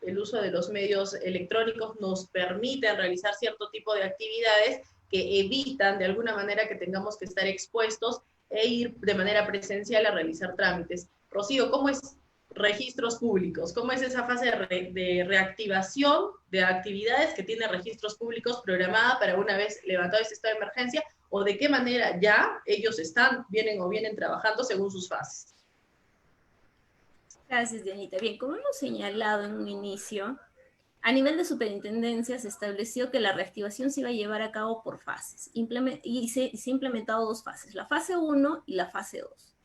el uso de los medios electrónicos nos permiten realizar cierto tipo de actividades que evitan de alguna manera que tengamos que estar expuestos e ir de manera presencial a realizar trámites. Rocío, ¿cómo es registros públicos? ¿Cómo es esa fase de reactivación de actividades que tiene registros públicos programada para una vez levantado este estado de emergencia? ¿O de qué manera ya ellos vienen trabajando según sus fases? Gracias, Dianita. Bien, como hemos señalado en un inicio, a nivel de superintendencia se estableció que la reactivación se iba a llevar a cabo por fases y se ha implementado dos fases, la fase 1 y la fase 2.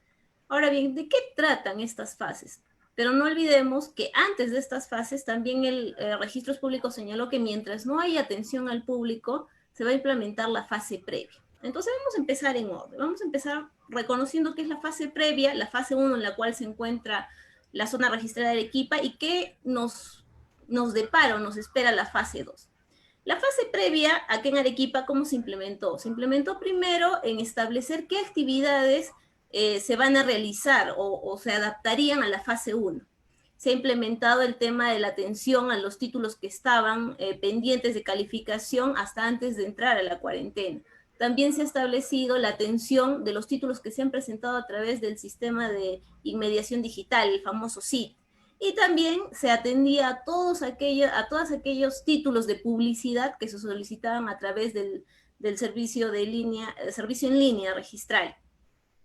Ahora bien, ¿de qué tratan estas fases? Pero no olvidemos que antes de estas fases también el Registros Públicos señaló que mientras no haya atención al público, se va a implementar la fase previa. Entonces vamos a empezar en orden. Vamos a empezar reconociendo qué es la fase previa, la fase 1 en la cual se encuentra la zona registrada de Arequipa y qué nos depara o nos espera la fase 2. La fase previa, aquí en Arequipa, ¿cómo se implementó? Se implementó primero en establecer qué actividades se van a realizar o se adaptarían a la fase 1. Se ha implementado el tema de la atención a los títulos que estaban pendientes de calificación hasta antes de entrar a la cuarentena. También se ha establecido la atención de los títulos que se han presentado a través del sistema de inmediación digital, el famoso SIT. Y también se atendía a todos aquellos títulos de publicidad que se solicitaban a través del servicio en línea registral,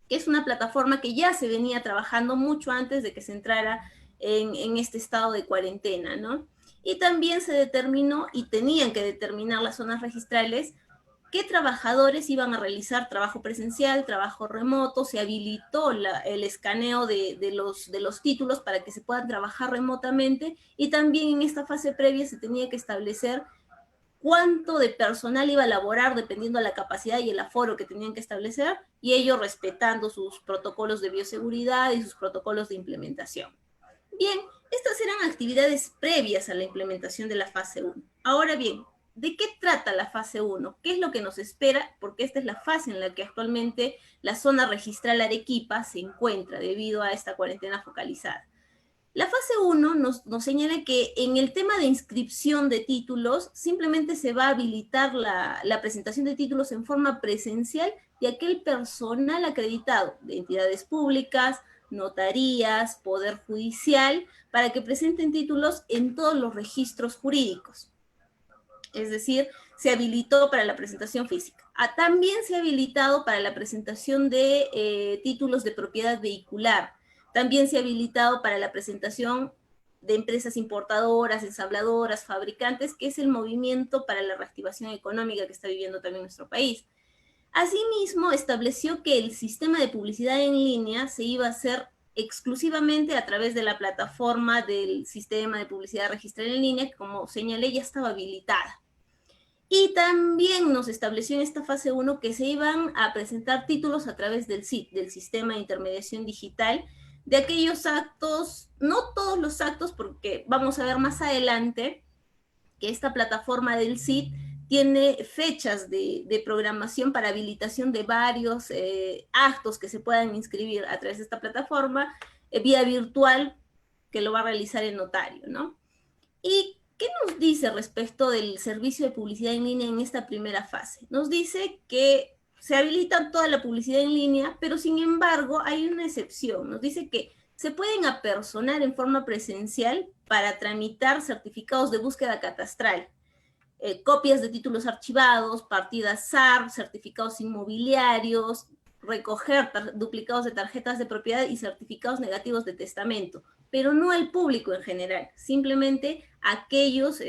que es una plataforma que ya se venía trabajando mucho antes de que se entrara en este estado de cuarentena, ¿no? Y también se determinó, y tenían que determinar las zonas registrales, qué trabajadores iban a realizar trabajo presencial, trabajo remoto. Se habilitó el escaneo de los títulos para que se puedan trabajar remotamente, y también en esta fase previa se tenía que establecer cuánto de personal iba a laborar dependiendo de la capacidad y el aforo que tenían que establecer, y ello respetando sus protocolos de bioseguridad y sus protocolos de implementación. Bien, estas eran actividades previas a la implementación de la fase 1. Ahora bien, ¿de qué trata la fase 1? ¿Qué es lo que nos espera? Porque esta es la fase en la que actualmente la zona registral Arequipa se encuentra debido a esta cuarentena focalizada. La fase 1 nos señala que en el tema de inscripción de títulos, simplemente se va a habilitar la presentación de títulos en forma presencial de aquel personal acreditado de entidades públicas, notarías, poder judicial, para que presenten títulos en todos los registros jurídicos. Es decir, se habilitó para la presentación física. También se ha habilitado para la presentación de títulos de propiedad vehicular. También se ha habilitado para la presentación de empresas importadoras, ensambladoras, fabricantes, que es el movimiento para la reactivación económica que está viviendo también nuestro país. Asimismo, estableció que el sistema de publicidad en línea se iba a hacer exclusivamente a través de la plataforma del sistema de publicidad registral en línea, que como señalé ya estaba habilitada. Y también nos estableció en esta fase 1 que se iban a presentar títulos a través del SID, del Sistema de Intermediación Digital, de aquellos actos, no todos los actos, porque vamos a ver más adelante que esta plataforma del SID tiene fechas de programación para habilitación de varios actos que se puedan inscribir a través de esta plataforma, vía virtual, que lo va a realizar el notario, ¿no? ¿Y qué nos dice respecto del servicio de publicidad en línea en esta primera fase? Nos dice que se habilita toda la publicidad en línea, pero sin embargo hay una excepción. Nos dice que se pueden apersonar en forma presencial para tramitar certificados de búsqueda catastral, copias de títulos archivados, partidas SAR, certificados inmobiliarios, recoger duplicados de tarjetas de propiedad y certificados negativos de testamento, pero no al público en general, simplemente aquellos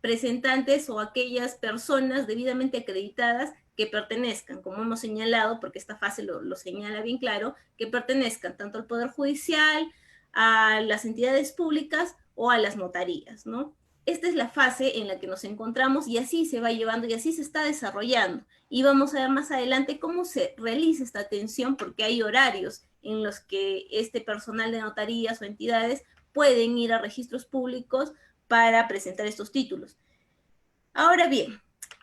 presentantes o aquellas personas debidamente acreditadas que pertenezcan, como hemos señalado, porque esta fase lo señala bien claro, que pertenezcan tanto al Poder Judicial, a las entidades públicas o a las notarías, ¿no? Esta es la fase en la que nos encontramos y así se va llevando y así se está desarrollando. Y vamos a ver más adelante cómo se realiza esta atención, porque hay horarios en los que este personal de notarías o entidades pueden ir a registros públicos para presentar estos títulos. Ahora bien,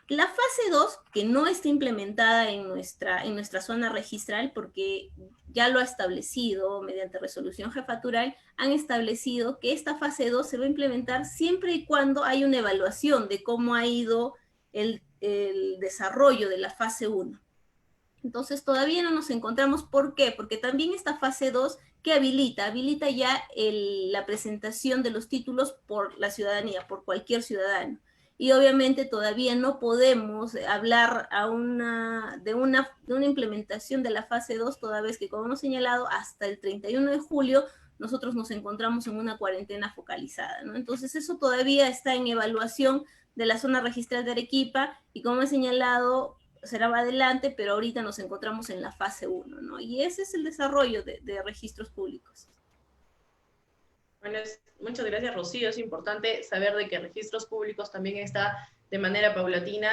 la fase 2, que no está implementada en nuestra zona registral, porque ya lo ha establecido mediante resolución jefatural, han establecido que esta fase 2 se va a implementar siempre y cuando hay una evaluación de cómo ha ido el desarrollo de la fase 1. Entonces todavía no nos encontramos. ¿Por qué? Porque también esta fase 2 que habilita ya la presentación de los títulos por la ciudadanía, por cualquier ciudadano. Y obviamente todavía no podemos hablar de una implementación de la fase 2, toda vez que, como hemos señalado, hasta el 31 de julio nosotros nos encontramos en una cuarentena focalizada, ¿no? Entonces eso todavía está en evaluación de la zona registral de Arequipa y, como he señalado, será más adelante, pero ahorita nos encontramos en la fase 1, ¿no? Y ese es el desarrollo de registros públicos. Bueno, muchas gracias, Rocío. Es importante saber de que Registros Públicos también está de manera paulatina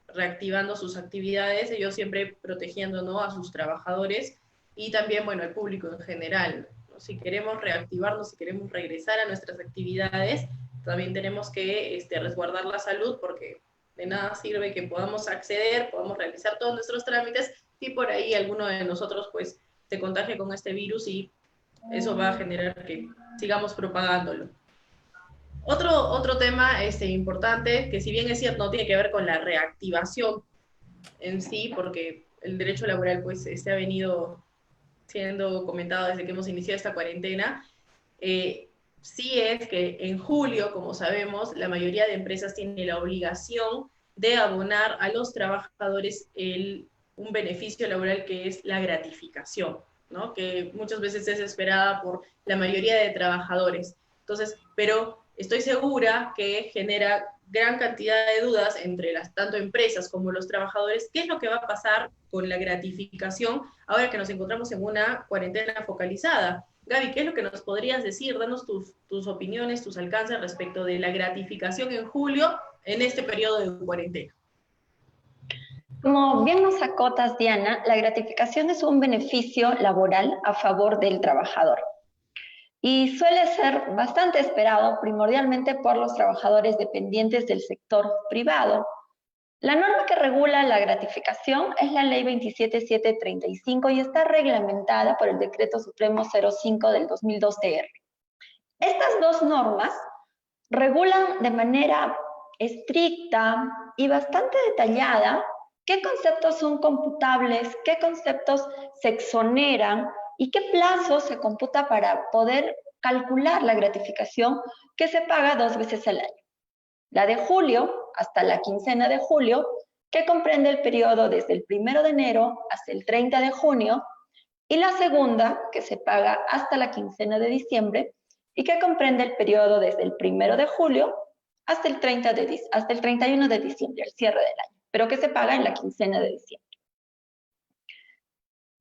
reactivando sus actividades, ellos siempre protegiendo, ¿no?, a sus trabajadores y también, bueno, al público en general, ¿no? Si queremos reactivarnos, si queremos regresar a nuestras actividades, también tenemos que resguardar la salud, porque de nada sirve que podamos acceder, podamos realizar todos nuestros trámites, si por ahí alguno de nosotros pues se contagie con este virus y eso va a generar que sigamos propagándolo. Otro tema importante, que si bien es cierto, no tiene que ver con la reactivación en sí, porque el derecho laboral pues ha venido siendo comentado desde que hemos iniciado esta cuarentena, sí es que en julio, como sabemos, la mayoría de empresas tiene la obligación de abonar a los trabajadores un beneficio laboral que es la gratificación, ¿no?, que muchas veces es esperada por la mayoría de trabajadores. Entonces, pero estoy segura que genera gran cantidad de dudas entre tanto empresas como los trabajadores. ¿Qué es lo que va a pasar con la gratificación ahora que nos encontramos en una cuarentena focalizada? Gaby, ¿qué es lo que nos podrías decir? Danos tus opiniones, tus alcances respecto de la gratificación en julio en este periodo de cuarentena. Como bien nos acotas, Diana, la gratificación es un beneficio laboral a favor del trabajador. y suele ser bastante esperado primordialmente por los trabajadores dependientes del sector privado. La norma que regula la gratificación es la Ley 27735 y está reglamentada por el Decreto Supremo 05 del 2002 TR. Estas dos normas regulan de manera estricta y bastante detallada qué conceptos son computables, qué conceptos se exoneran y qué plazo se computa para poder calcular la gratificación que se paga 2 veces al año. La de julio hasta la quincena de julio, que comprende el periodo desde el 1 de enero hasta el 30 de junio, y la segunda, que se paga hasta la quincena de diciembre, y que comprende el periodo desde el 1 de julio hasta el 31 de diciembre, el cierre del año, pero que se paga en la quincena de diciembre.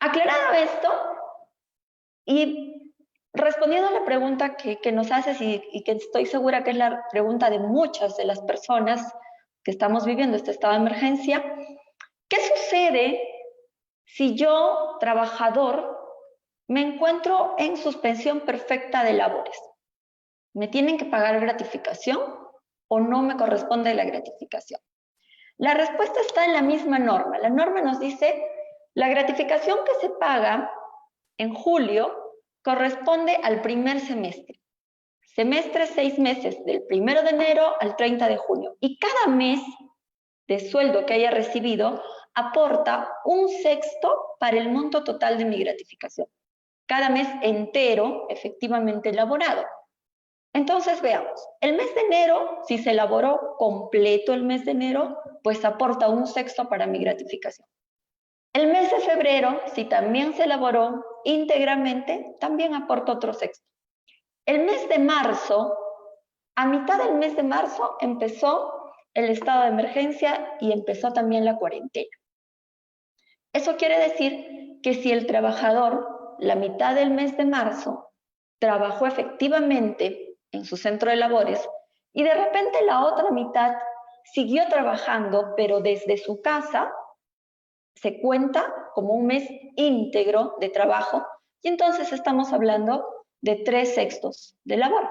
Aclarado esto, y respondiendo a la pregunta que nos haces y que estoy segura que es la pregunta de muchas de las personas que estamos viviendo este estado de emergencia, ¿qué sucede si yo, trabajador, me encuentro en suspensión perfecta de labores? ¿Me tienen que pagar gratificación o no me corresponde la gratificación? La respuesta está en la misma norma. La norma nos dice, la gratificación que se paga en julio corresponde al primer semestre. Semestre 6 meses, del 1 de enero al 30 de junio. Y cada mes de sueldo que haya recibido aporta 1/6 para el monto total de mi gratificación. Cada mes entero efectivamente elaborado. Entonces veamos, el mes de enero, si se elaboró completo el mes de enero, pues aporta 1/6 para mi gratificación. El mes de febrero, si también se elaboró íntegramente, también aporta otro 1/6. El mes de marzo, a mitad del mes de marzo empezó el estado de emergencia y empezó también la cuarentena. Eso quiere decir que si el trabajador, la mitad del mes de marzo, trabajó efectivamente en su centro de labores y de repente la otra mitad siguió trabajando, pero desde su casa, se cuenta como un mes íntegro de trabajo y entonces estamos hablando de 3/6 de labor.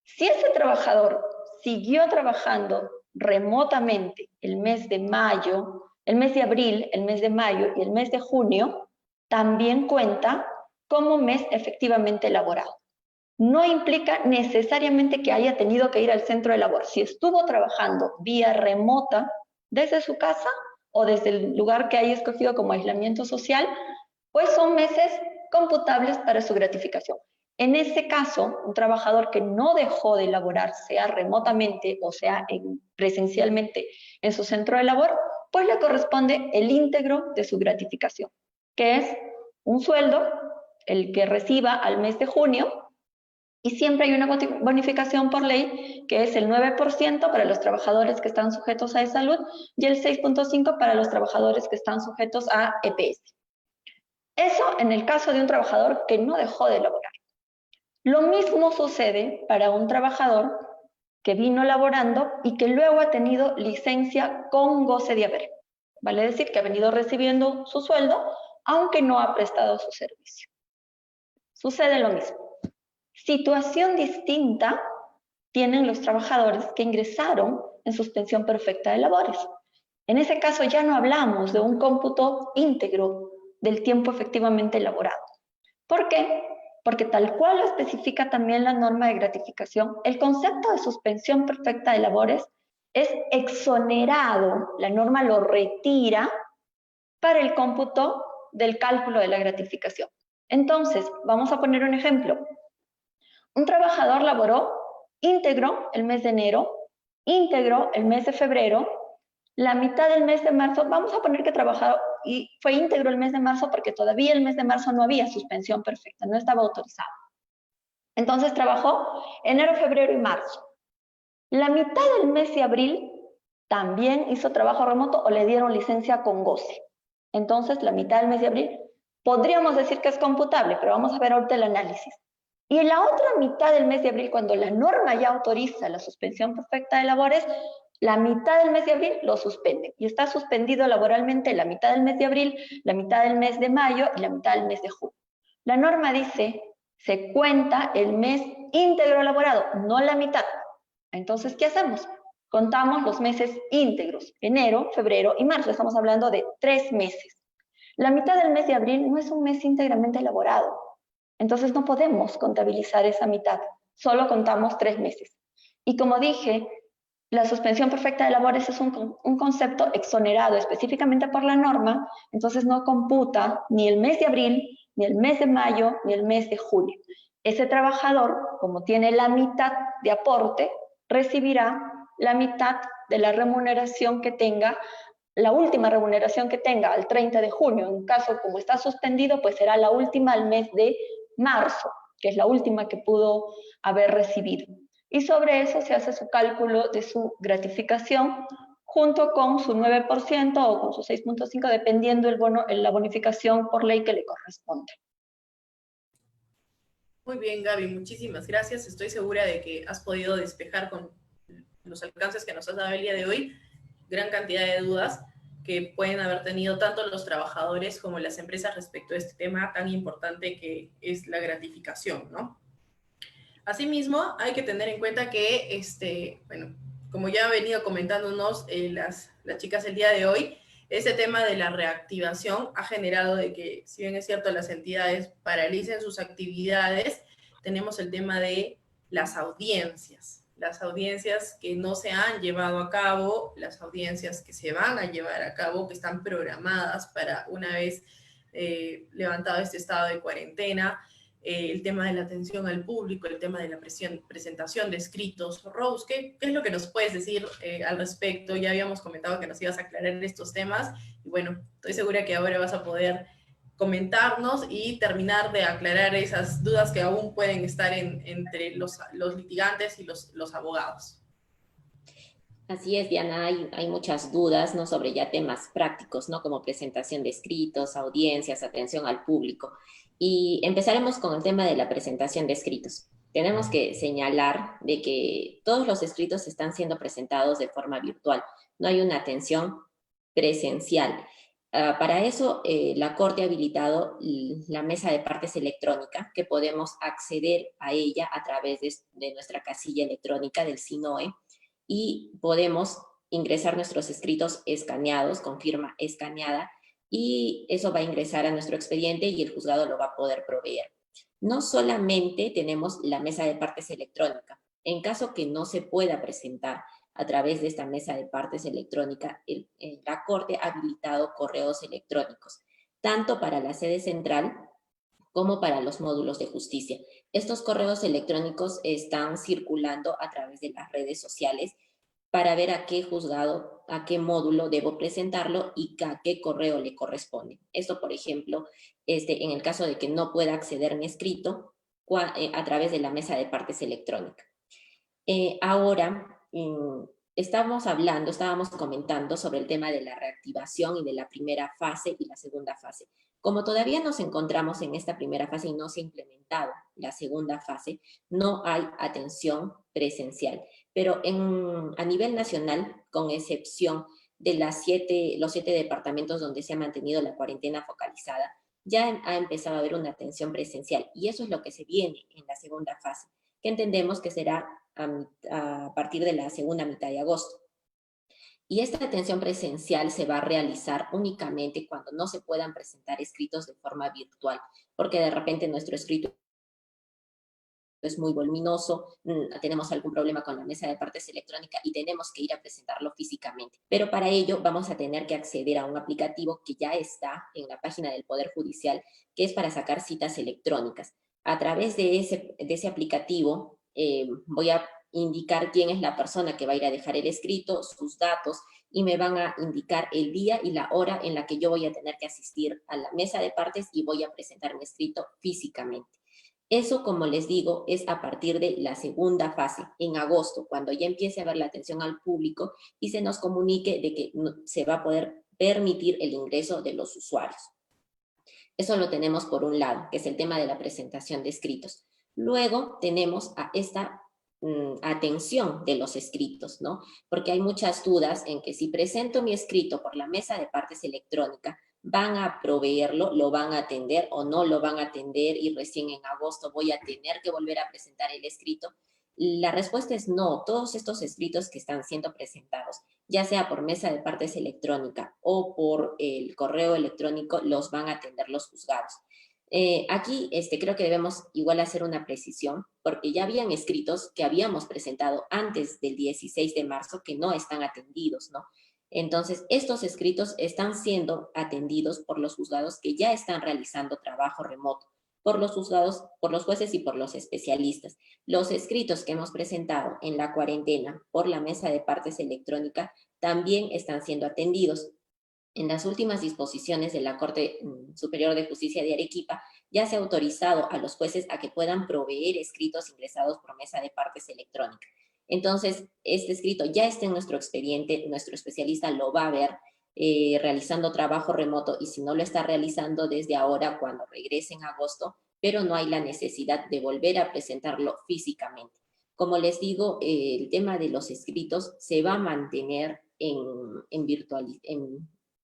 Si ese trabajador siguió trabajando remotamente el mes de mayo, el mes de abril, el mes de mayo y el mes de junio, también cuenta como mes efectivamente laborado. No implica necesariamente que haya tenido que ir al centro de labor. Si estuvo trabajando vía remota desde su casa o desde el lugar que haya escogido como aislamiento social, pues son meses computables para su gratificación. En ese caso, un trabajador que no dejó de laborar, sea remotamente o sea presencialmente en su centro de labor, pues le corresponde el íntegro de su gratificación, que es un sueldo, el que reciba al mes de junio, y siempre hay una bonificación por ley que es el 9% para los trabajadores que están sujetos a salud y el 6.5% para los trabajadores que están sujetos a EPS. Eso en el caso de un trabajador que no dejó de laborar. Lo mismo sucede para un trabajador que vino laborando y que luego ha tenido licencia con goce de haber. Vale decir que ha venido recibiendo su sueldo, aunque no ha prestado su servicio. Sucede lo mismo. Situación distinta tienen los trabajadores que ingresaron en suspensión perfecta de labores. En ese caso ya no hablamos de un cómputo íntegro del tiempo efectivamente elaborado. ¿Por qué? Porque tal cual lo especifica también la norma de gratificación, el concepto de suspensión perfecta de labores es exonerado, la norma lo retira para el cómputo del cálculo de la gratificación. Entonces, vamos a poner un ejemplo. Un trabajador laboró íntegro el mes de enero, íntegro el mes de febrero, la mitad del mes de marzo, vamos a poner que trabajó y fue íntegro el mes de marzo porque todavía el mes de marzo no había suspensión perfecta, no estaba autorizado. Entonces trabajó enero, febrero y marzo. La mitad del mes de abril también hizo trabajo remoto o le dieron licencia con goce. Entonces la mitad del mes de abril podríamos decir que es computable, pero vamos a ver ahorita el análisis. Y en la otra mitad del mes de abril, cuando la norma ya autoriza la suspensión perfecta de labores, la mitad del mes de abril lo suspende. Y está suspendido laboralmente la mitad del mes de abril, la mitad del mes de mayo y la mitad del mes de junio. La norma dice Se cuenta el mes íntegro elaborado, no la mitad. Entonces, ¿qué hacemos? Contamos los meses íntegros, enero, febrero y marzo. Estamos hablando de 3 meses. La mitad del mes de abril no es un mes íntegramente elaborado. Entonces no podemos contabilizar esa mitad. Solo contamos 3 meses. Y como dije, la suspensión perfecta de labores es un concepto exonerado específicamente por la norma, entonces no computa ni el mes de abril, ni el mes de mayo, ni el mes de julio. Ese trabajador, como tiene la mitad de aporte, recibirá la mitad de la remuneración que tenga, la última remuneración que tenga al 30 de junio. En caso, como está suspendido, pues será la última al mes de marzo, que es la última que pudo haber recibido. Y sobre eso se hace su cálculo de su gratificación junto con su 9% o con su 6.5%, dependiendo la bonificación por ley que le corresponde. Muy bien, Gaby, muchísimas gracias. Estoy segura de que has podido despejar con los alcances que nos has dado el día de hoy gran cantidad de dudas que pueden haber tenido tanto los trabajadores como las empresas respecto a este tema tan importante que es la gratificación, ¿no? Asimismo, hay que tener en cuenta que, bueno, como ya han venido comentándonos las chicas el día de hoy, ese tema de la reactivación ha generado de que, si bien es cierto, las entidades paralicen sus actividades, tenemos el tema de las audiencias que no se han llevado a cabo, las audiencias que se van a llevar a cabo, que están programadas para una vez levantado este estado de cuarentena, el tema de la atención al público, el tema de la presentación de escritos. Rose, ¿qué es lo que nos puedes decir al respecto? Ya habíamos comentado que nos ibas a aclarar estos temas, y bueno, estoy segura que ahora vas a poder comentarnos y terminar de aclarar esas dudas que aún pueden estar entre los litigantes y los abogados. Así es, Diana, hay muchas dudas, ¿no? Sobre ya temas prácticos, ¿no? Como presentación de escritos, audiencias, atención al público. Y empezaremos con el tema de la presentación de escritos. Tenemos que señalar de que todos los escritos están siendo presentados de forma virtual. No hay una atención presencial. Para eso, la Corte ha habilitado la mesa de partes electrónica, que podemos acceder a ella a través de nuestra casilla electrónica del SINOE, y podemos ingresar nuestros escritos escaneados, con firma escaneada, y eso va a ingresar a nuestro expediente y el juzgado lo va a poder proveer. No solamente tenemos la mesa de partes electrónica. En caso que no se pueda presentar a través de esta mesa de partes electrónica, la Corte ha habilitado correos electrónicos, tanto para la sede central como para los módulos de justicia. Estos correos electrónicos están circulando a través de las redes sociales para ver a qué juzgado, a qué módulo debo presentarlo y a qué correo le corresponde. Esto, por ejemplo, en el caso de que no pueda acceder en escrito a través de la mesa de partes electrónica. Ahora, estábamos comentando sobre el tema de la reactivación y de la primera fase y la segunda fase. Como todavía nos encontramos en esta primera fase y no se ha implementado la segunda fase, no hay atención presencial. Pero a nivel nacional, con excepción de los 7 departamentos donde se ha mantenido la cuarentena focalizada, ya ha empezado a haber una atención presencial. Y eso es lo que se viene en la segunda fase, que entendemos que será a partir de la segunda mitad de agosto. Y esta atención presencial se va a realizar únicamente cuando no se puedan presentar escritos de forma virtual, porque de repente nuestro escrito es muy voluminoso, tenemos algún problema con la mesa de partes electrónica y tenemos que ir a presentarlo físicamente. Pero para ello vamos a tener que acceder a un aplicativo que ya está en la página del Poder Judicial, que es para sacar citas electrónicas. A través de ese aplicativo voy a indicar quién es la persona que va a ir a dejar el escrito, sus datos, y me van a indicar el día y la hora en la que yo voy a tener que asistir a la mesa de partes y voy a presentar mi escrito físicamente. Eso, como les digo, es a partir de la segunda fase, en agosto, cuando ya empiece a haber la atención al público y se nos comunique de que se va a poder permitir el ingreso de los usuarios. Eso lo tenemos por un lado, que es el tema de la presentación de escritos. Luego tenemos a esta atención de los escritos, ¿no? Porque hay muchas dudas en que si presento mi escrito por la mesa de partes electrónica, van a proveerlo, lo van a atender o no lo van a atender y recién en agosto voy a tener que volver a presentar el escrito. La respuesta es no. Todos estos escritos que están siendo presentados, ya sea por mesa de partes electrónica o por el correo electrónico, los van a atender los juzgados. Aquí creo que debemos igual hacer una precisión, porque ya habían escritos que habíamos presentado antes del 16 de marzo que no están atendidos, ¿no? Entonces, estos escritos están siendo atendidos por los juzgados que ya están realizando trabajo remoto, por los juzgados, por los jueces y por los especialistas. Los escritos que hemos presentado en la cuarentena por la mesa de partes electrónica también están siendo atendidos. En las últimas disposiciones de la Corte Superior de Justicia de Arequipa, ya se ha autorizado a los jueces a que puedan proveer escritos ingresados por mesa de partes electrónica. Entonces, este escrito ya está en nuestro expediente, nuestro especialista lo va a ver realizando trabajo remoto, y si no lo está realizando desde ahora, cuando regrese en agosto, pero no hay la necesidad de volver a presentarlo físicamente. Como les digo, el tema de los escritos se va a mantener en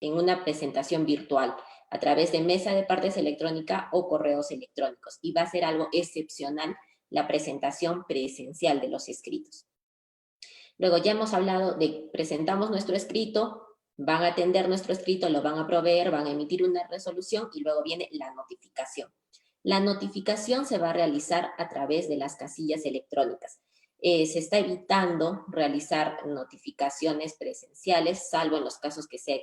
una presentación virtual a través de mesa de partes electrónica o correos electrónicos, y va a ser algo excepcional la presentación presencial de los escritos. Luego ya hemos hablado de presentamos nuestro escrito, van a atender nuestro escrito, lo van a proveer, van a emitir una resolución y luego viene la notificación. La notificación se va a realizar a través de las casillas electrónicas. Se está evitando realizar notificaciones presenciales, salvo en los casos que sea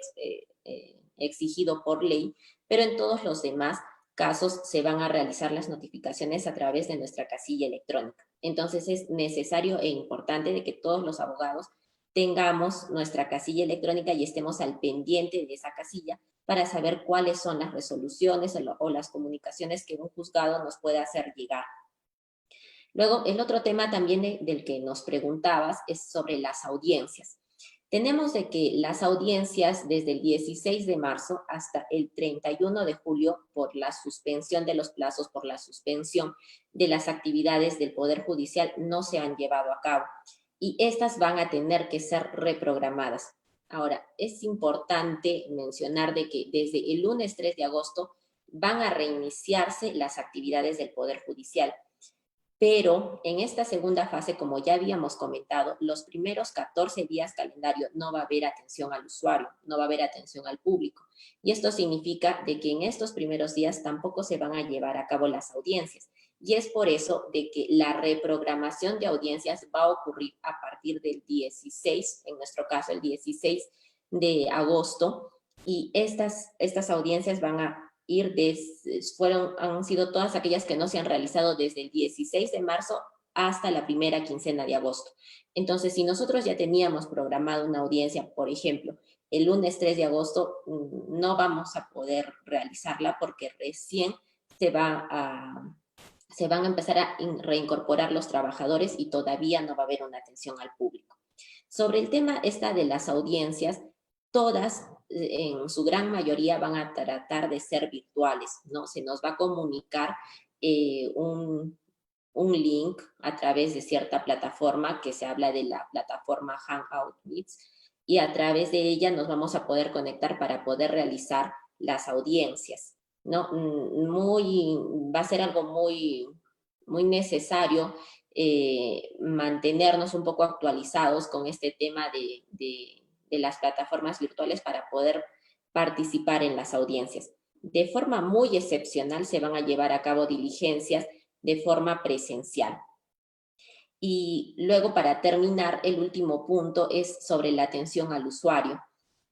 exigido por ley, pero en todos los demás casos se van a realizar las notificaciones a través de nuestra casilla electrónica. Entonces es necesario e importante de que todos los abogados tengamos nuestra casilla electrónica y estemos al pendiente de esa casilla para saber cuáles son las resoluciones o las comunicaciones que un juzgado nos puede hacer llegar. Luego, el otro tema también del que nos preguntabas es sobre las audiencias. Tenemos de que las audiencias desde el 16 de marzo hasta el 31 de julio, por la suspensión de los plazos, por la suspensión de las actividades del Poder Judicial, no se han llevado a cabo, y estas van a tener que ser reprogramadas. Ahora, es importante mencionar de que desde el lunes 3 de agosto van a reiniciarse las actividades del Poder Judicial. Pero en esta segunda fase, como ya habíamos comentado, los primeros 14 días calendario no va a haber atención al usuario, no va a haber atención al público. Y esto significa de que en estos primeros días tampoco se van a llevar a cabo las audiencias. Y es por eso de que la reprogramación de audiencias va a ocurrir a partir del 16, en nuestro caso el 16 de agosto, y estas audiencias van a han sido todas aquellas que no se han realizado desde el 16 de marzo hasta la primera quincena de agosto. Entonces, si nosotros ya teníamos programado una audiencia, por ejemplo, el lunes 3 de agosto, no vamos a poder realizarla porque recién se van a empezar a reincorporar los trabajadores y todavía no va a haber una atención al público. Sobre el tema de las audiencias, todas, en su gran mayoría, van a tratar de ser virtuales, ¿no? Se nos va a comunicar un link a través de cierta plataforma, que se habla de la plataforma Hangout Meets, y a través de ella nos vamos a poder conectar para poder realizar las audiencias, ¿no? Va a ser algo muy necesario mantenernos un poco actualizados con este tema de las plataformas virtuales para poder participar en las audiencias. De forma muy excepcional se van a llevar a cabo diligencias de forma presencial. Y luego, para terminar, el último punto es sobre la atención al usuario.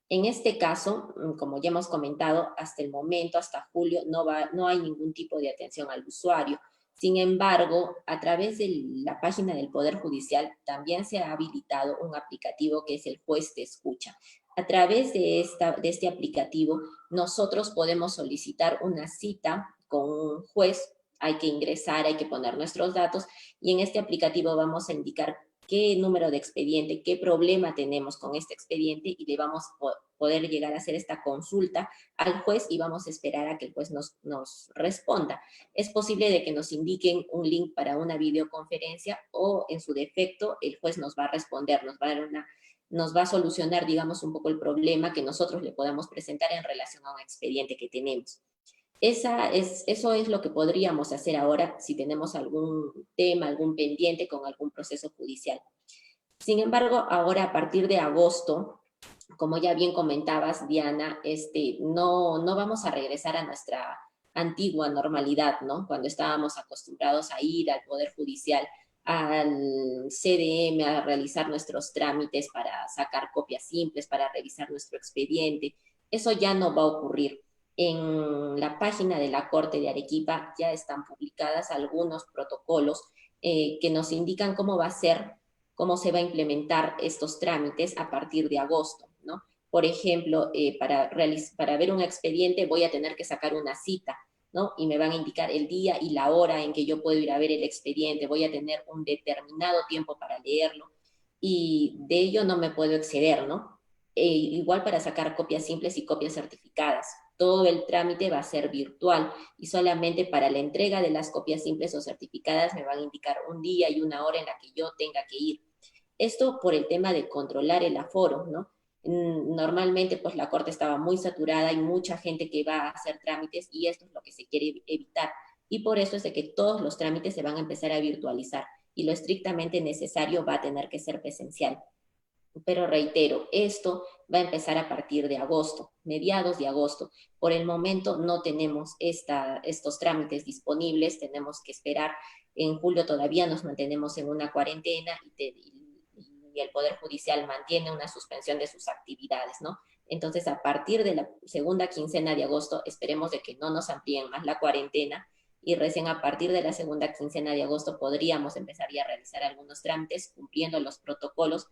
En este caso, como ya hemos comentado, hasta el momento, hasta julio, no hay ningún tipo de atención al usuario. Sin embargo, a través de la página del Poder Judicial también se ha habilitado un aplicativo que es el Juez Te Escucha. A través de este aplicativo, nosotros podemos solicitar una cita con un juez. Hay que ingresar, hay que poner nuestros datos, y en este aplicativo vamos a indicar qué número de expediente, qué problema tenemos con este expediente, y le vamos a poder llegar a hacer esta consulta al juez, y vamos a esperar a que el juez nos responda. Es posible de que nos indiquen un link para una videoconferencia, o en su defecto el juez nos va a responder, nos va a dar nos va a solucionar, digamos, un poco el problema que nosotros le podamos presentar en relación a un expediente que tenemos. Eso es lo que podríamos hacer ahora si tenemos algún tema, algún pendiente con algún proceso judicial. Sin embargo, ahora a partir de agosto, como ya bien comentabas, Diana, no vamos a regresar a nuestra antigua normalidad, ¿no? Cuando estábamos acostumbrados a ir al Poder Judicial, al CDM, a realizar nuestros trámites para sacar copias simples, para revisar nuestro expediente. Eso ya no va a ocurrir. En la página de la Corte de Arequipa ya están publicadas algunos protocolos que nos indican cómo va a ser, cómo se va a implementar estos trámites a partir de agosto, ¿no? Por ejemplo, para ver un expediente voy a tener que sacar una cita, ¿no? Y me van a indicar el día y la hora en que yo puedo ir a ver el expediente, voy a tener un determinado tiempo para leerlo y de ello no me puedo exceder, ¿no? Igual para sacar copias simples y copias certificadas. Todo el trámite va a ser virtual y solamente para la entrega de las copias simples o certificadas me van a indicar un día y una hora en la que yo tenga que ir. Esto por el tema de controlar el aforo, ¿no? Normalmente pues la corte estaba muy saturada, hay mucha gente que va a hacer trámites y esto es lo que se quiere evitar. Y por eso es de que todos los trámites se van a empezar a virtualizar y lo estrictamente necesario va a tener que ser presencial. Pero reitero, esto va a empezar a partir de agosto, mediados de agosto. Por el momento no tenemos estos trámites disponibles, tenemos que esperar. En julio todavía nos mantenemos en una cuarentena y el Poder Judicial mantiene una suspensión de sus actividades, ¿no? Entonces, a partir de la segunda quincena de agosto, esperemos de que no nos amplíen más la cuarentena y recién a partir de la segunda quincena de agosto podríamos empezar ya a realizar algunos trámites cumpliendo los protocolos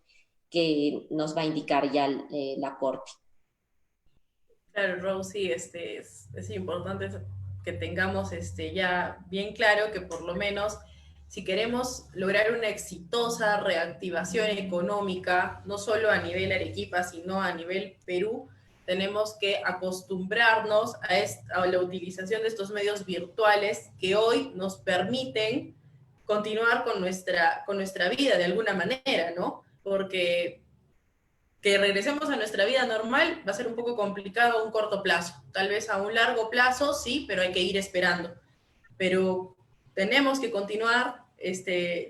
que nos va a indicar ya la Corte. Claro, Rose, sí, es importante que tengamos ya bien claro que por lo menos si queremos lograr una exitosa reactivación económica, no solo a nivel Arequipa, sino a nivel Perú, tenemos que acostumbrarnos a la utilización de estos medios virtuales que hoy nos permiten continuar con nuestra vida de alguna manera, ¿no? Porque que regresemos a nuestra vida normal va a ser un poco complicado a un corto plazo. Tal vez a un largo plazo, sí, pero hay que ir esperando. Pero tenemos que continuar,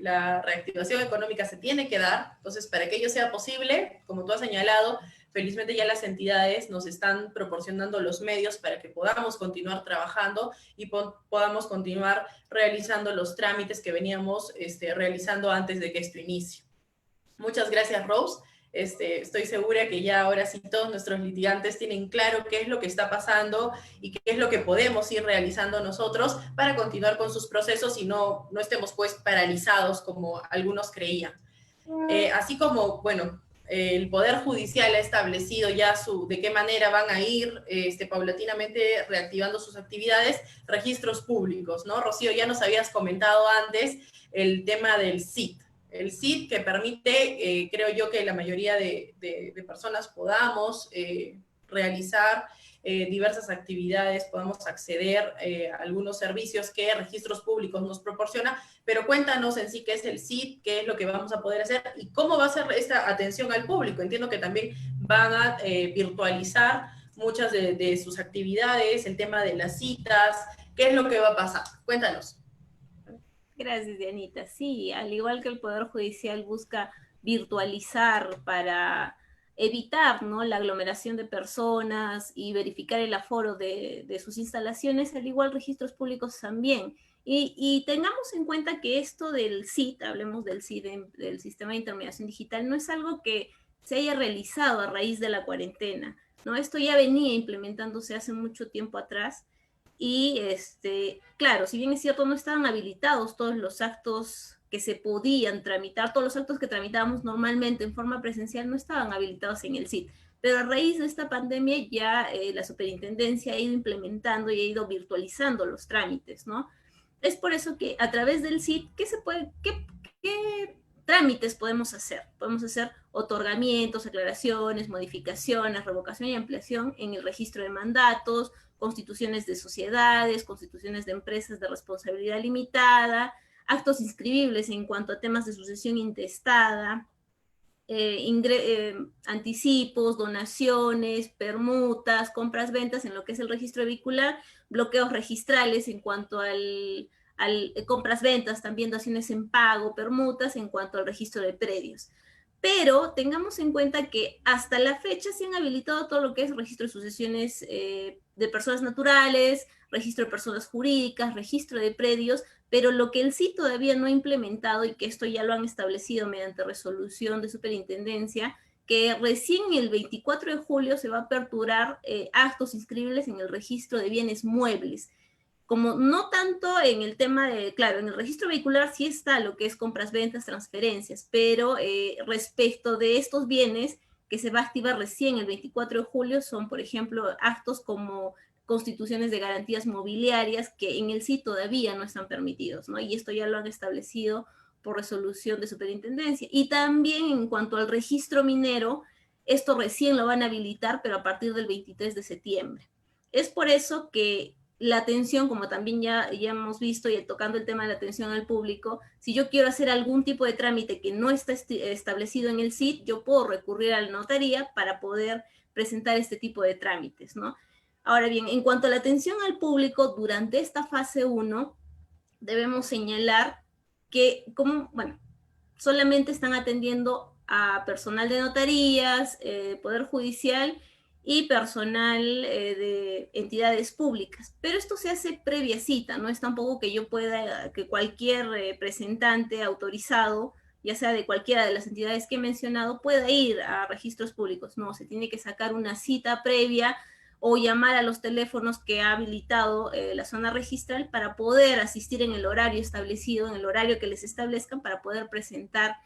la reactivación económica se tiene que dar. Entonces, para que ello sea posible, como tú has señalado, felizmente ya las entidades nos están proporcionando los medios para que podamos continuar trabajando y podamos continuar realizando los trámites que veníamos realizando antes de que esto inicie. Muchas gracias, Rose. Estoy segura que ya ahora sí todos nuestros litigantes tienen claro qué es lo que está pasando y qué es lo que podemos ir realizando nosotros para continuar con sus procesos y no estemos pues paralizados como algunos creían. Así como, bueno, el Poder Judicial ha establecido ya de qué manera van a ir paulatinamente reactivando sus actividades, registros públicos, ¿no? Rocío, ya nos habías comentado antes el tema del CIT. El CIT que permite, creo yo, que la mayoría de personas podamos realizar diversas actividades, podamos acceder a algunos servicios que registros públicos nos proporciona, pero cuéntanos en sí qué es el CIT, qué es lo que vamos a poder hacer y cómo va a ser esta atención al público. Entiendo que también van a virtualizar muchas de sus actividades, el tema de las citas, qué es lo que va a pasar. Cuéntanos. Gracias, Dianita. Sí, al igual que el Poder Judicial busca virtualizar para evitar, ¿no?, la aglomeración de personas y verificar el aforo de sus instalaciones, al igual registros públicos también. Y tengamos en cuenta que esto del CIT, hablemos del CIT, del Sistema de Intermediación Digital, no es algo que se haya realizado a raíz de la cuarentena, ¿no? Esto ya venía implementándose hace mucho tiempo atrás. Y claro, si bien es cierto, no estaban habilitados todos los actos que se podían tramitar, todos los actos que tramitábamos normalmente en forma presencial no estaban habilitados en el CIT. Pero a raíz de esta pandemia ya la superintendencia ha ido implementando y ha ido virtualizando los trámites, ¿no? Es por eso que a través del CIT, ¿qué trámites podemos hacer? Podemos hacer otorgamientos, aclaraciones, modificaciones, revocación y ampliación en el registro de mandatos, constituciones de sociedades, constituciones de empresas de responsabilidad limitada, actos inscribibles en cuanto a temas de sucesión intestada, anticipos, donaciones, permutas, compras, ventas en lo que es el registro vehicular, bloqueos registrales en cuanto al compras, ventas, también daciones en pago, permutas en cuanto al registro de predios. Pero tengamos en cuenta que hasta la fecha se han habilitado todo lo que es registro de sucesiones de personas naturales, registro de personas jurídicas, registro de predios, pero lo que el CID todavía no ha implementado, y que esto ya lo han establecido mediante resolución de superintendencia, que recién el 24 de julio se va a aperturar actos inscribibles en el registro de bienes muebles. Como no tanto en el tema de, claro, en el registro vehicular sí está lo que es compras, ventas, transferencias, pero respecto de estos bienes que se va a activar recién el 24 de julio son, por ejemplo, actos como constituciones de garantías mobiliarias que en el sí todavía no están permitidos, ¿no? Y esto ya lo han establecido por resolución de superintendencia. Y también en cuanto al registro minero, esto recién lo van a habilitar, pero a partir del 23 de septiembre. Es por eso que la atención, como también ya hemos visto, y tocando el tema de la atención al público, si yo quiero hacer algún tipo de trámite que no está establecido en el CID, yo puedo recurrir a la notaría para poder presentar este tipo de trámites, ¿no? Ahora bien, en cuanto a la atención al público, durante esta fase 1, debemos señalar que, bueno, solamente están atendiendo a personal de notarías, Poder Judicial y personal de entidades públicas. Pero esto se hace previa cita, no es tampoco que yo pueda, que cualquier representante autorizado, ya sea de cualquiera de las entidades que he mencionado, pueda ir a registros públicos. No, se tiene que sacar una cita previa o llamar a los teléfonos que ha habilitado la zona registral para poder asistir en el horario establecido, en el horario que les establezcan, para poder presentar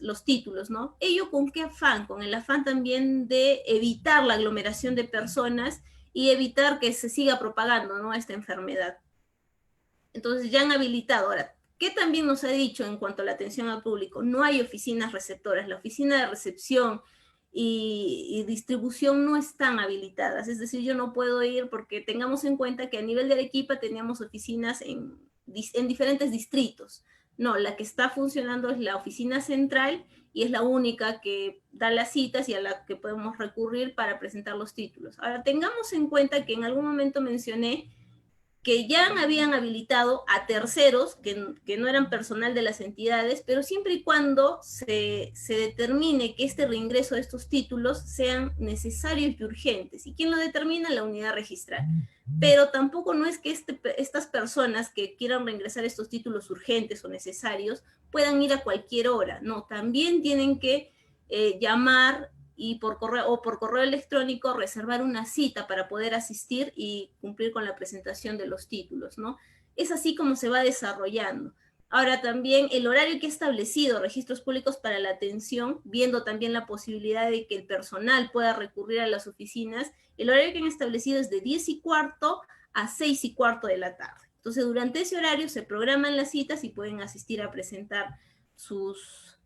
los títulos, ¿no? ¿Ello con qué afán? Con el afán también de evitar la aglomeración de personas y evitar que se siga propagando, ¿no?, esta enfermedad. Entonces ya han habilitado. Ahora, ¿qué también nos ha dicho en cuanto a la atención al público? No hay oficinas receptoras. La oficina de recepción y distribución no están habilitadas. Es decir, yo no puedo ir, porque tengamos en cuenta que a nivel de Arequipa teníamos oficinas en diferentes distritos. No, la que está funcionando es la oficina central y es la única que da las citas y a la que podemos recurrir para presentar los títulos. Ahora, tengamos en cuenta que en algún momento mencioné que ya habían habilitado a terceros que no eran personal de las entidades, pero siempre y cuando se determine que este reingreso de estos títulos sean necesarios y urgentes. ¿Y quién lo determina? La unidad registral. Pero tampoco no es que estas personas que quieran reingresar estos títulos urgentes o necesarios puedan ir a cualquier hora. No, también tienen que llamar y por correo electrónico reservar una cita para poder asistir y cumplir con la presentación de los títulos, ¿no? Es así como se va desarrollando. Ahora también el horario que ha establecido Registros Públicos para la atención, viendo también la posibilidad de que el personal pueda recurrir a las oficinas, el horario que han establecido es de 10:15 a 6:15 de la tarde. Entonces, durante ese horario se programan las citas y pueden asistir a presentar sus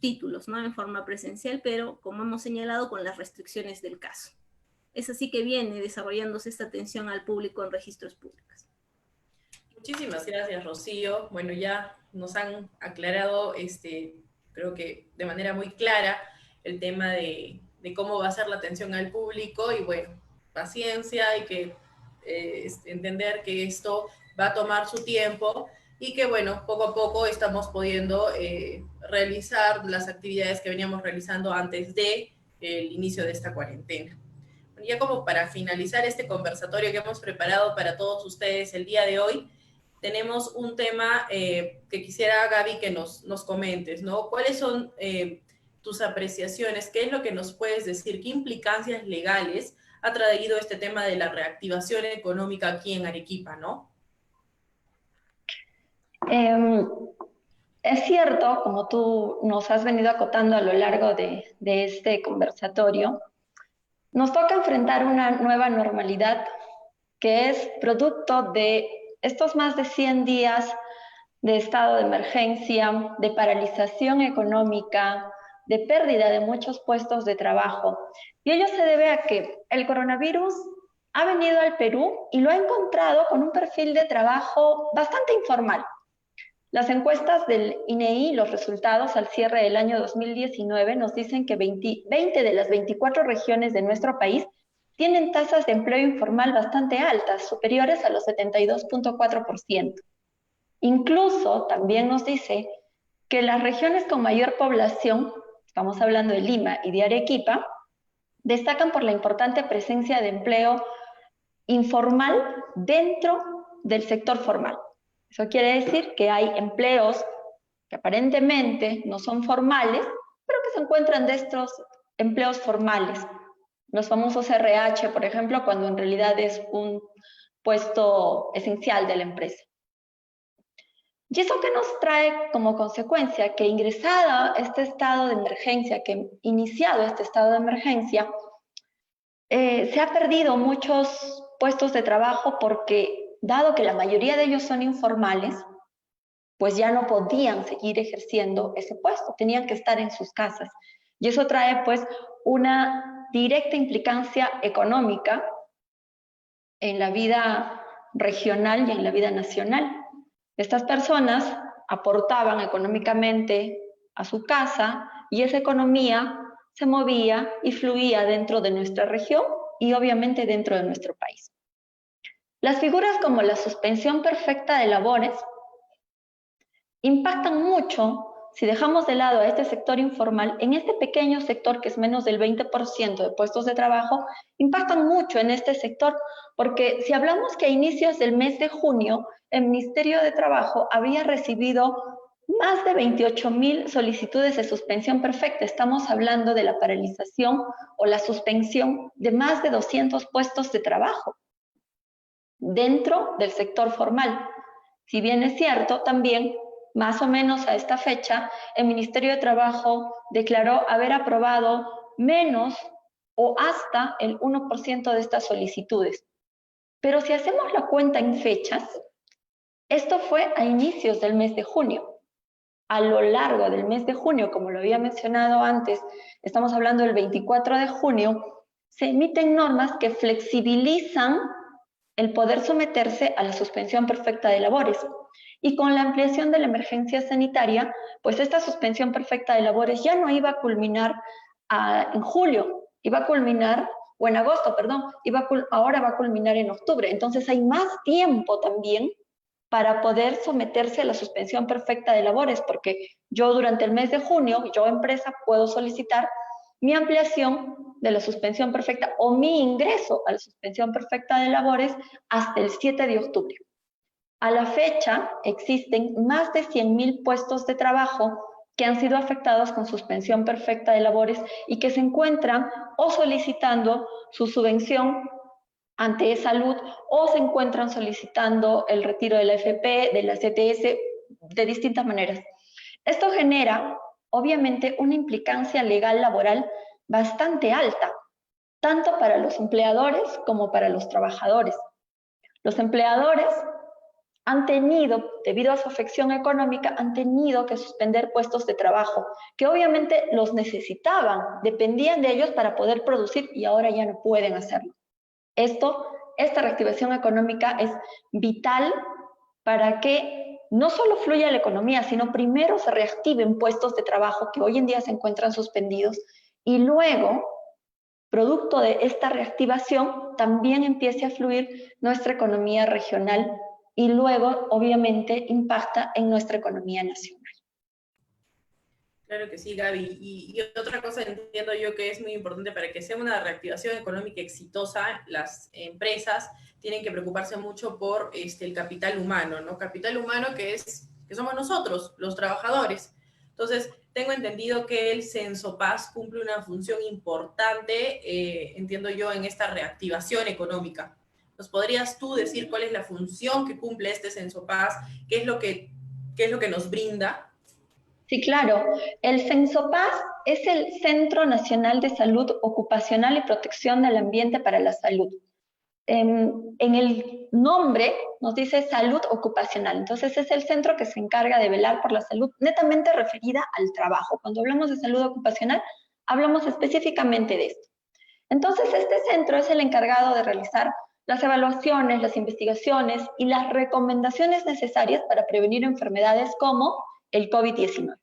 títulos, ¿no?, en forma presencial, pero como hemos señalado, con las restricciones del caso. Es así que viene desarrollándose esta atención al público en registros públicos. Muchísimas gracias, Rocío. Bueno, ya nos han aclarado, creo que de manera muy clara, el tema de cómo va a ser la atención al público, y bueno, paciencia, hay que entender que esto va a tomar su tiempo, y que bueno, poco a poco estamos pudiendo realizar las actividades que veníamos realizando antes de el inicio de esta cuarentena. Bueno, ya como para finalizar este conversatorio que hemos preparado para todos ustedes el día de hoy, tenemos un tema que quisiera, Gaby, que nos comentes, ¿no? ¿Cuáles son tus apreciaciones? ¿Qué es lo que nos puedes decir? ¿Qué implicancias legales ha traído este tema de la reactivación económica aquí en Arequipa, ¿no? Es cierto, como tú nos has venido acotando a lo largo de este conversatorio, nos toca enfrentar una nueva normalidad que es producto de estos más de 100 días de estado de emergencia, de paralización económica, de pérdida de muchos puestos de trabajo. Y ello se debe a que el coronavirus ha venido al Perú y lo ha encontrado con un perfil de trabajo bastante informal. Las encuestas del INEI, los resultados al cierre del año 2019 nos dicen que 20 de las 24 regiones de nuestro país tienen tasas de empleo informal bastante altas, superiores a los 72.4%. Incluso también nos dice que las regiones con mayor población, estamos hablando de Lima y de Arequipa, destacan por la importante presencia de empleo informal dentro del sector formal. Eso quiere decir que hay empleos que aparentemente no son formales, pero que se encuentran de estos empleos formales. Los famosos RH, por ejemplo, cuando en realidad es un puesto esencial de la empresa. ¿Y eso qué nos trae como consecuencia? Que ingresado este estado de emergencia, que iniciado este estado de emergencia, se ha perdido muchos puestos de trabajo porque, dado que la mayoría de ellos son informales, pues ya no podían seguir ejerciendo ese puesto, tenían que estar en sus casas. Y eso trae pues una directa implicancia económica en la vida regional y en la vida nacional. Estas personas aportaban económicamente a su casa y esa economía se movía y fluía dentro de nuestra región y obviamente dentro de nuestro país. Las figuras como la suspensión perfecta de labores impactan mucho si dejamos de lado a este sector informal. En este pequeño sector, que es menos del 20% de puestos de trabajo, impactan mucho en este sector, porque si hablamos que a inicios del mes de junio, el Ministerio de Trabajo había recibido más de 28,000 solicitudes de suspensión perfecta. Estamos hablando de la paralización o la suspensión de más de 200 puestos de trabajo dentro del sector formal. Si bien es cierto, también más o menos a esta fecha, el Ministerio de Trabajo declaró haber aprobado menos o hasta el 1% de estas solicitudes. Pero si hacemos la cuenta en fechas, esto fue a inicios del mes de junio. A lo largo del mes de junio, como lo había mencionado antes, estamos hablando del 24 de junio, se emiten normas que flexibilizan el poder someterse a la suspensión perfecta de labores. Y con la ampliación de la emergencia sanitaria, pues esta suspensión perfecta de labores ya no iba a culminar en julio, iba a culminar, o en agosto, perdón, ahora va a culminar en octubre. Entonces hay más tiempo también para poder someterse a la suspensión perfecta de labores, porque yo durante el mes de junio, yo empresa, puedo solicitar mi ampliación de la suspensión perfecta o mi ingreso a la suspensión perfecta de labores hasta el 7 de octubre. A la fecha, existen más de 100,000 puestos de trabajo que han sido afectados con suspensión perfecta de labores y que se encuentran o solicitando su subvención ante salud o se encuentran solicitando el retiro de la AFP, de la CTS, de distintas maneras. Esto genera, obviamente, una implicancia legal laboral bastante alta, tanto para los empleadores como para los trabajadores. Los empleadores han tenido, debido a su afección económica, han tenido que suspender puestos de trabajo, que obviamente los necesitaban, dependían de ellos para poder producir y ahora ya no pueden hacerlo. Esta reactivación económica es vital para que no solo fluya la economía, sino primero se reactiven puestos de trabajo que hoy en día se encuentran suspendidos y luego, producto de esta reactivación, también empiece a fluir nuestra economía regional y luego, obviamente, impacta en nuestra economía nacional. Claro que sí, Gaby. Y otra cosa entiendo yo que es muy importante para que sea una reactivación económica exitosa, las empresas tienen que preocuparse mucho por el capital humano, ¿no? Capital humano que somos nosotros, los trabajadores. Entonces, tengo entendido que el Censopaz cumple una función importante, entiendo yo, en esta reactivación económica. ¿Nos podrías tú decir cuál es la función que cumple este Censopaz? ¿Qué es lo que nos brinda? Sí, claro. El Censopaz es el Centro Nacional de Salud Ocupacional y Protección del Ambiente para la Salud. En el nombre nos dice salud ocupacional. Entonces es el centro que se encarga de velar por la salud netamente referida al trabajo. Cuando hablamos de salud ocupacional, hablamos específicamente de esto. Entonces este centro es el encargado de realizar las evaluaciones, las investigaciones y las recomendaciones necesarias para prevenir enfermedades como el COVID-19.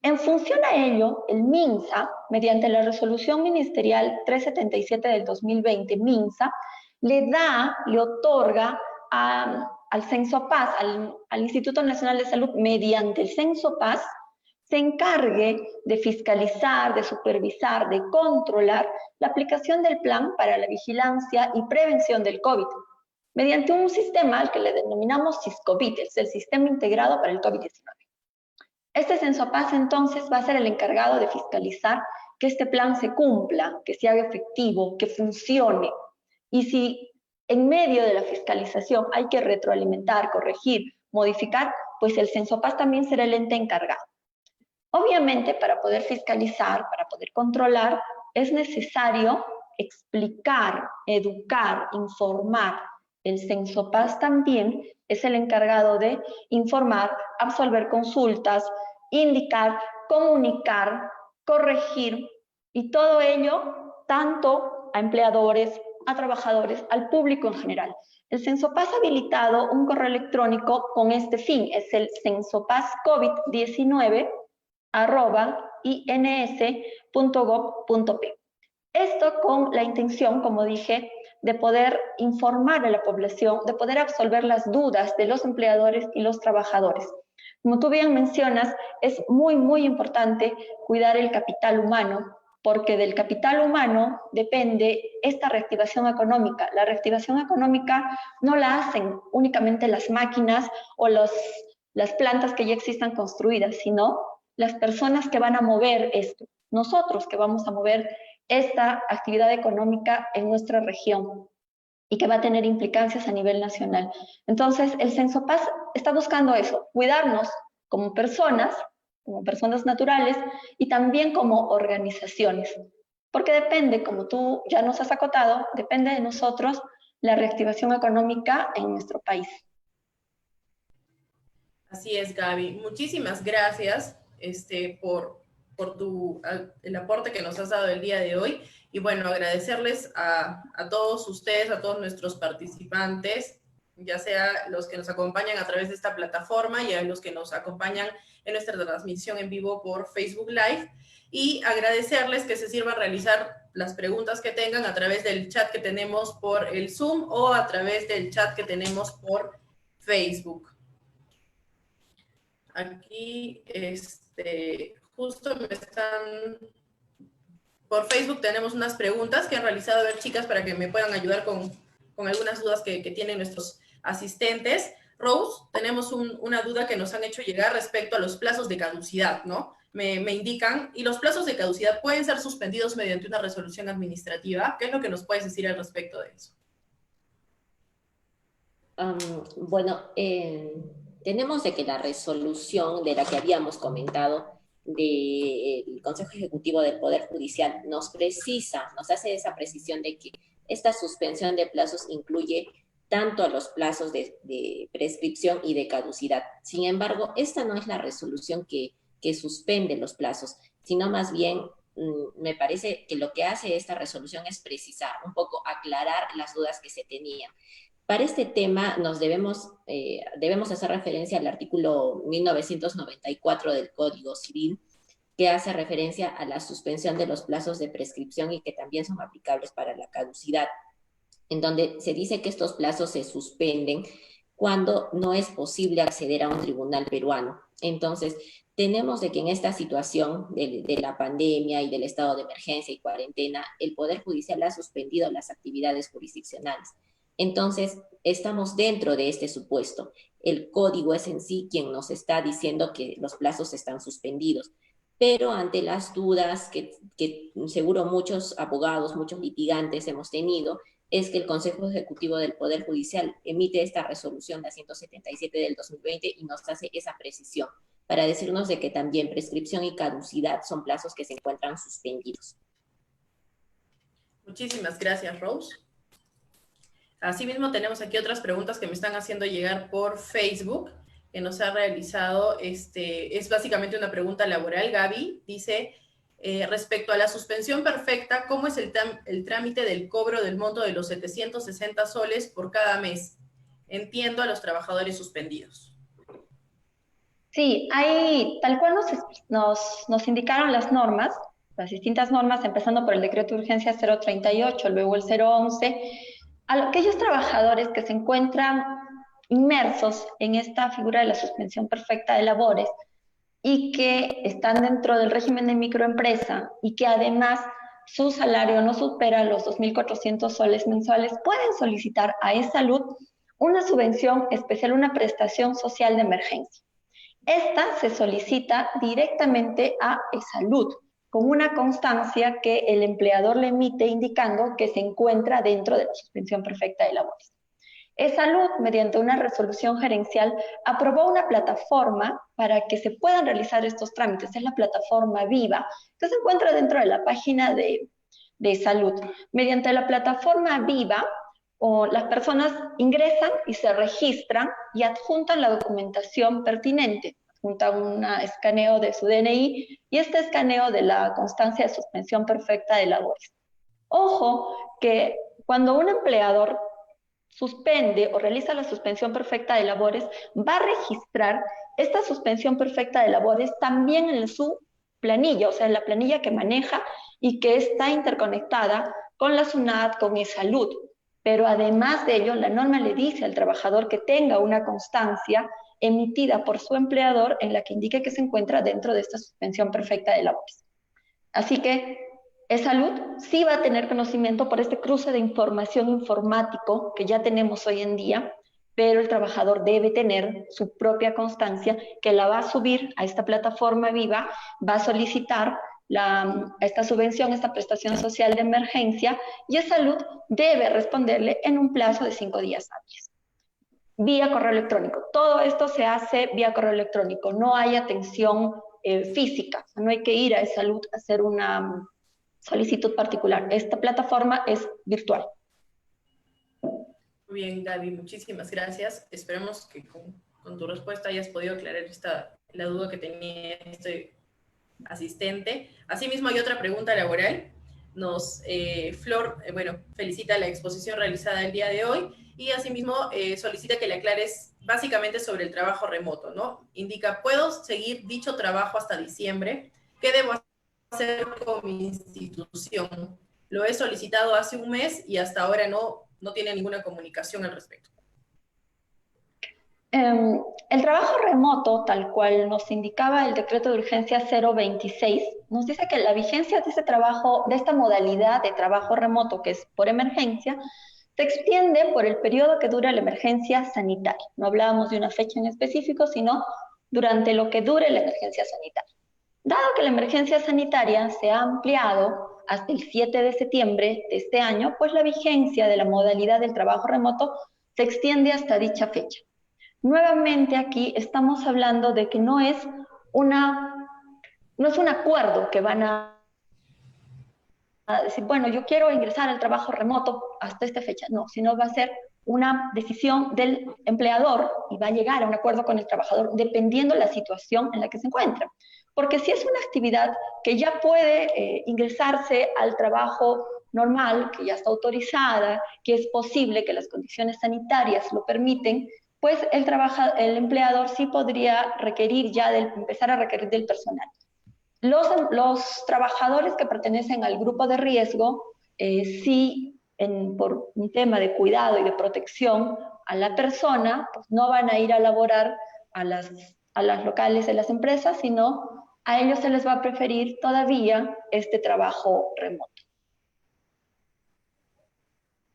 En función a ello, el MINSA, mediante la Resolución Ministerial 377 del 2020, MINSA, le otorga al Censo-Paz, al Instituto Nacional de Salud, mediante el Censo-Paz, se encargue de fiscalizar, de supervisar, de controlar la aplicación del plan para la vigilancia y prevención del COVID, mediante un sistema al que le denominamos SISCOVID, es el Sistema Integrado para el COVID-19. Este Censo-Paz entonces va a ser el encargado de fiscalizar que este plan se cumpla, que se haga efectivo, que funcione. Y si en medio de la fiscalización hay que retroalimentar, corregir, modificar, pues el Censo-Paz también será el ente encargado. Obviamente, para poder fiscalizar, para poder controlar, es necesario explicar, educar, informar. El Censo-Paz también es el encargado de informar, absolver consultas, indicar, comunicar, corregir, y todo ello tanto a empleadores, a trabajadores, al público en general. El Censo-Paz ha habilitado un correo electrónico con este fin, es el censopazcovid19@ins.gov.p. Esto con la intención, como dije, de poder informar a la población, de poder absolver las dudas de los empleadores y los trabajadores. Como tú bien mencionas, es muy, muy importante cuidar el capital humano, porque del capital humano depende esta reactivación económica. La reactivación económica no la hacen únicamente las máquinas o las plantas que ya existan construidas, sino las personas que van a mover esto, nosotros que vamos a mover esta actividad económica en nuestra región y que va a tener implicancias a nivel nacional. Entonces, el Censo-Paz está buscando eso, cuidarnos como personas naturales y también como organizaciones, porque depende, como tú ya nos has acotado, depende de nosotros la reactivación económica en nuestro país. Así es, Gaby. Muchísimas gracias por el aporte que nos has dado el día de hoy. Y bueno, agradecerles a todos ustedes, a todos nuestros participantes, ya sea los que nos acompañan a través de esta plataforma y a los que nos acompañan en nuestra transmisión en vivo por Facebook Live. Y agradecerles que se sirvan a realizar las preguntas que tengan a través del chat que tenemos por el Zoom o a través del chat que tenemos por Facebook. Aquí, justo me están... Por Facebook tenemos unas preguntas que han realizado, a ver, chicas, para que me puedan ayudar con algunas dudas que tienen nuestros asistentes. Rose, tenemos una duda que nos han hecho llegar respecto a los plazos de caducidad, ¿no? Me indican, ¿y los plazos de caducidad pueden ser suspendidos mediante una resolución administrativa? ¿Qué es lo que nos puedes decir al respecto de eso? Tenemos de que la resolución de la que habíamos comentado del Consejo Ejecutivo del Poder Judicial nos hace esa precisión de que esta suspensión de plazos incluye tanto a los plazos de prescripción y de caducidad. Sin embargo, esta no es la resolución que suspende los plazos, sino más bien me parece que lo que hace esta resolución es precisar, un poco aclarar las dudas que se tenían. Para este tema debemos hacer referencia al artículo 1994 del Código Civil, que hace referencia a la suspensión de los plazos de prescripción y que también son aplicables para la caducidad, en donde se dice que estos plazos se suspenden cuando no es posible acceder a un tribunal peruano. Entonces, tenemos de que en esta situación de la pandemia y del estado de emergencia y cuarentena, el Poder Judicial ha suspendido las actividades jurisdiccionales. Entonces, estamos dentro de este supuesto. El código es en sí quien nos está diciendo que los plazos están suspendidos. Pero ante las dudas que seguro muchos abogados, muchos litigantes hemos tenido, es que el Consejo Ejecutivo del Poder Judicial emite esta resolución, la 177 del 2020, y nos hace esa precisión, para decirnos de que también prescripción y caducidad son plazos que se encuentran suspendidos. Muchísimas gracias, Rose. Asimismo, tenemos aquí otras preguntas que me están haciendo llegar por Facebook, que nos ha realizado, es básicamente una pregunta laboral. Gaby dice, Respecto a la suspensión perfecta, ¿cómo es el trámite del cobro del monto de los 760 soles por cada mes? Entiendo a los trabajadores suspendidos. Sí, hay, tal cual nos indicaron las distintas normas, empezando por el decreto de urgencia 038, luego el 011, a aquellos trabajadores que se encuentran inmersos en esta figura de la suspensión perfecta de labores y que están dentro del régimen de microempresa y que además su salario no supera los 2.400 soles mensuales, pueden solicitar a eSalud una subvención especial, una prestación social de emergencia. Esta se solicita directamente a eSalud, con una constancia que el empleador le emite indicando que se encuentra dentro de la suspensión perfecta de labores. eSalud, mediante una resolución gerencial, aprobó una plataforma para que se puedan realizar estos trámites. Es la plataforma Viva, que se encuentra dentro de la página de eSalud. Mediante la plataforma Viva, las personas ingresan y se registran y adjuntan la documentación pertinente. Adjuntan un escaneo de su DNI y este escaneo de la constancia de suspensión perfecta de labores. Ojo que cuando un empleador suspende o realiza la suspensión perfecta de labores, va a registrar esta suspensión perfecta de labores también en su planilla, o sea, en la planilla que maneja y que está interconectada con la SUNAT, con eSalud. Pero además de ello, la norma le dice al trabajador que tenga una constancia emitida por su empleador en la que indique que se encuentra dentro de esta suspensión perfecta de labores. Así que eSalud sí va a tener conocimiento por este cruce de información informático que ya tenemos hoy en día, pero el trabajador debe tener su propia constancia que la va a subir a esta plataforma Viva, va a solicitar esta subvención, esta prestación social de emergencia, y eSalud debe responderle en un plazo de 5 días hábiles. Vía correo electrónico. Todo esto se hace vía correo electrónico. No hay atención física. No hay que ir a eSalud a hacer una solicitud particular. Esta plataforma es virtual. Muy bien, Gaby, muchísimas gracias. Esperemos que con tu respuesta hayas podido aclarar la duda que tenía este asistente. Asimismo, hay otra pregunta laboral. Flor, felicita la exposición realizada el día de hoy y asimismo solicita que le aclares básicamente sobre el trabajo remoto, ¿no? Indica, ¿puedo seguir dicho trabajo hasta diciembre? ¿Qué debo hacer con mi institución? Lo he solicitado hace un mes y hasta ahora no tiene ninguna comunicación al respecto. El trabajo remoto, tal cual nos indicaba el decreto de urgencia 026, nos dice que la vigencia de ese trabajo, de esta modalidad de trabajo remoto, que es por emergencia, se extiende por el periodo que dura la emergencia sanitaria. No hablábamos de una fecha en específico, sino durante lo que dure la emergencia sanitaria. Dado que la emergencia sanitaria se ha ampliado hasta el 7 de septiembre de este año, pues la vigencia de la modalidad del trabajo remoto se extiende hasta dicha fecha. Nuevamente aquí estamos hablando de que no es un acuerdo que van a decir, bueno, yo quiero ingresar al trabajo remoto hasta esta fecha. No, sino va a ser una decisión del empleador y va a llegar a un acuerdo con el trabajador dependiendo la situación en la que se encuentra. Porque si es una actividad que ya puede ingresarse al trabajo normal, que ya está autorizada, que es posible que las condiciones sanitarias lo permiten, pues el empleador sí podría requerir empezar a requerir del personal. Los trabajadores que pertenecen al grupo de riesgo, sí, por un tema de cuidado y de protección a la persona, pues no van a ir a laborar a las locales de las empresas, sino a ellos se les va a preferir todavía este trabajo remoto.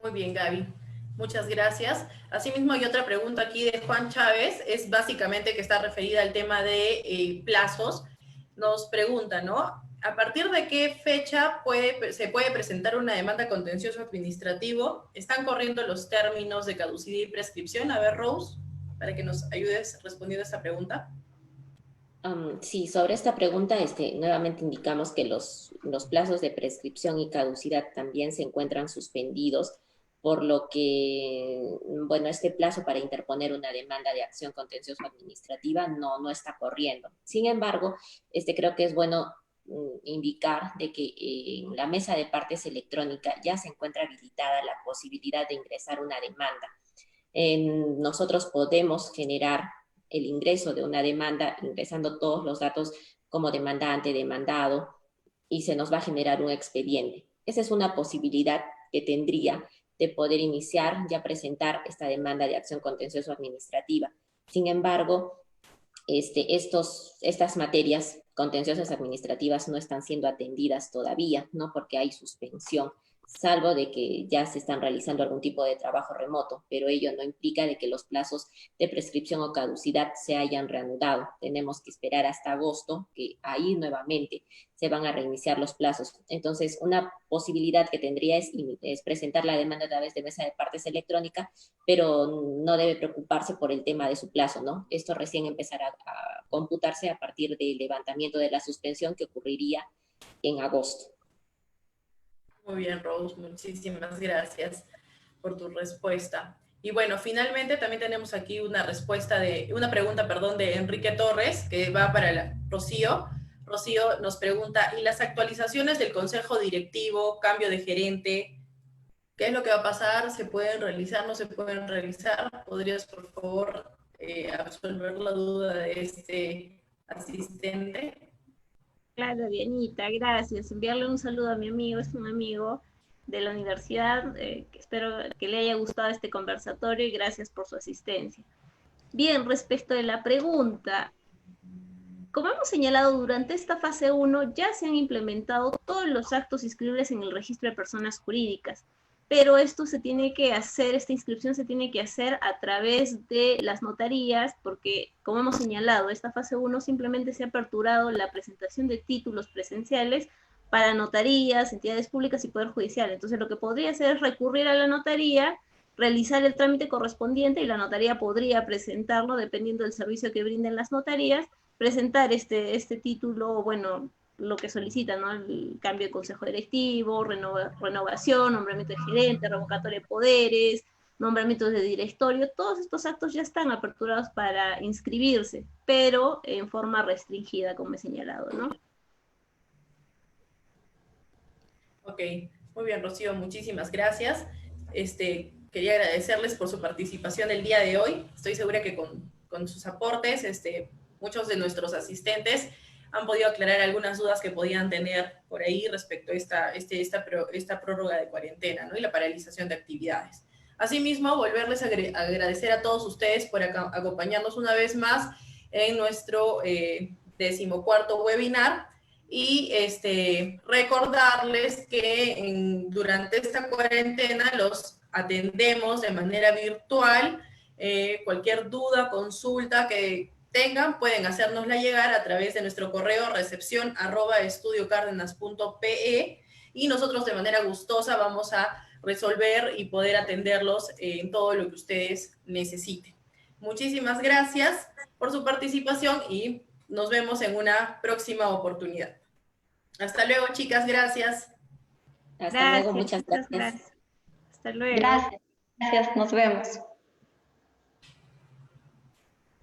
Muy bien, Gaby. Muchas gracias. Asimismo, hay otra pregunta aquí de Juan Chávez, es básicamente que está referida al tema de plazos. Nos pregunta, ¿no? ¿A partir de qué fecha se puede presentar una demanda contencioso administrativo? ¿Están corriendo los términos de caducidad y prescripción? A ver, Rose, para que nos ayudes respondiendo a esta pregunta. Sí, sobre esta pregunta, nuevamente indicamos que los plazos de prescripción y caducidad también se encuentran suspendidos, por lo que, bueno, este plazo para interponer una demanda de acción contencioso administrativa no está corriendo. Sin embargo, creo que es bueno indicar de que en la mesa de partes electrónica ya se encuentra habilitada la posibilidad de ingresar una demanda. Nosotros podemos generar el ingreso de una demanda ingresando todos los datos como demandante, demandado, y se nos va a generar un expediente. Esa es una posibilidad que tendría de poder iniciar, ya presentar esta demanda de acción contencioso administrativa. Sin embargo, estas materias contenciosas administrativas no están siendo atendidas todavía, ¿no? Porque hay suspensión, salvo de que ya se están realizando algún tipo de trabajo remoto, pero ello no implica de que los plazos de prescripción o caducidad se hayan reanudado. Tenemos que esperar hasta agosto, que ahí nuevamente se van a reiniciar los plazos. Entonces, una posibilidad que tendría es presentar la demanda a través de mesa de partes electrónica, pero no debe preocuparse por el tema de su plazo, ¿no? Esto recién empezará a computarse a partir del levantamiento de la suspensión que ocurriría en agosto. Muy bien, Rose, muchísimas gracias por tu respuesta. Y bueno, finalmente también tenemos aquí una pregunta, de Enrique Torres, que va para Rocío. Rocío nos pregunta, ¿y las actualizaciones del consejo directivo, cambio de gerente, qué es lo que va a pasar? ¿Se pueden realizar, no se pueden realizar? ¿Podrías, por favor, absolver la duda de este asistente? Claro, Dianita, gracias. Enviarle un saludo a mi amigo, es un amigo de la universidad, que espero que le haya gustado este conversatorio y gracias por su asistencia. Bien, respecto de la pregunta, como hemos señalado, durante esta fase 1 ya se han implementado todos los actos inscribibles en el registro de personas jurídicas, pero esta inscripción se tiene que hacer a través de las notarías, porque, como hemos señalado, esta fase 1 simplemente se ha aperturado la presentación de títulos presenciales para notarías, entidades públicas y Poder Judicial. Entonces, lo que podría hacer es recurrir a la notaría, realizar el trámite correspondiente y la notaría podría presentarlo, dependiendo del servicio que brinden las notarías, presentar este título, bueno, lo que solicitan, ¿no? El cambio de consejo directivo, renovación, nombramiento de gerente, revocatoria de poderes, nombramientos de directorio, todos estos actos ya están aperturados para inscribirse, pero en forma restringida, como he señalado, ¿no? Ok, muy bien, Rocío, muchísimas gracias. Quería agradecerles por su participación el día de hoy. Estoy segura que con sus aportes, muchos de nuestros asistentes han podido aclarar algunas dudas que podían tener por ahí respecto a esta prórroga de cuarentena, ¿no? Y la paralización de actividades. Asimismo, volverles a agradecer a todos ustedes por acompañarnos una vez más en nuestro 14º webinar y recordarles que durante esta cuarentena los atendemos de manera virtual. Cualquier duda, consulta que tengan, pueden hacérnosla llegar a través de nuestro correo recepcion@estudiocardenas.pe y nosotros de manera gustosa vamos a resolver y poder atenderlos en todo lo que ustedes necesiten. Muchísimas gracias por su participación y nos vemos en una próxima oportunidad. Hasta luego, chicas, gracias. Hasta luego, muchas gracias. Hasta luego. Gracias, nos vemos.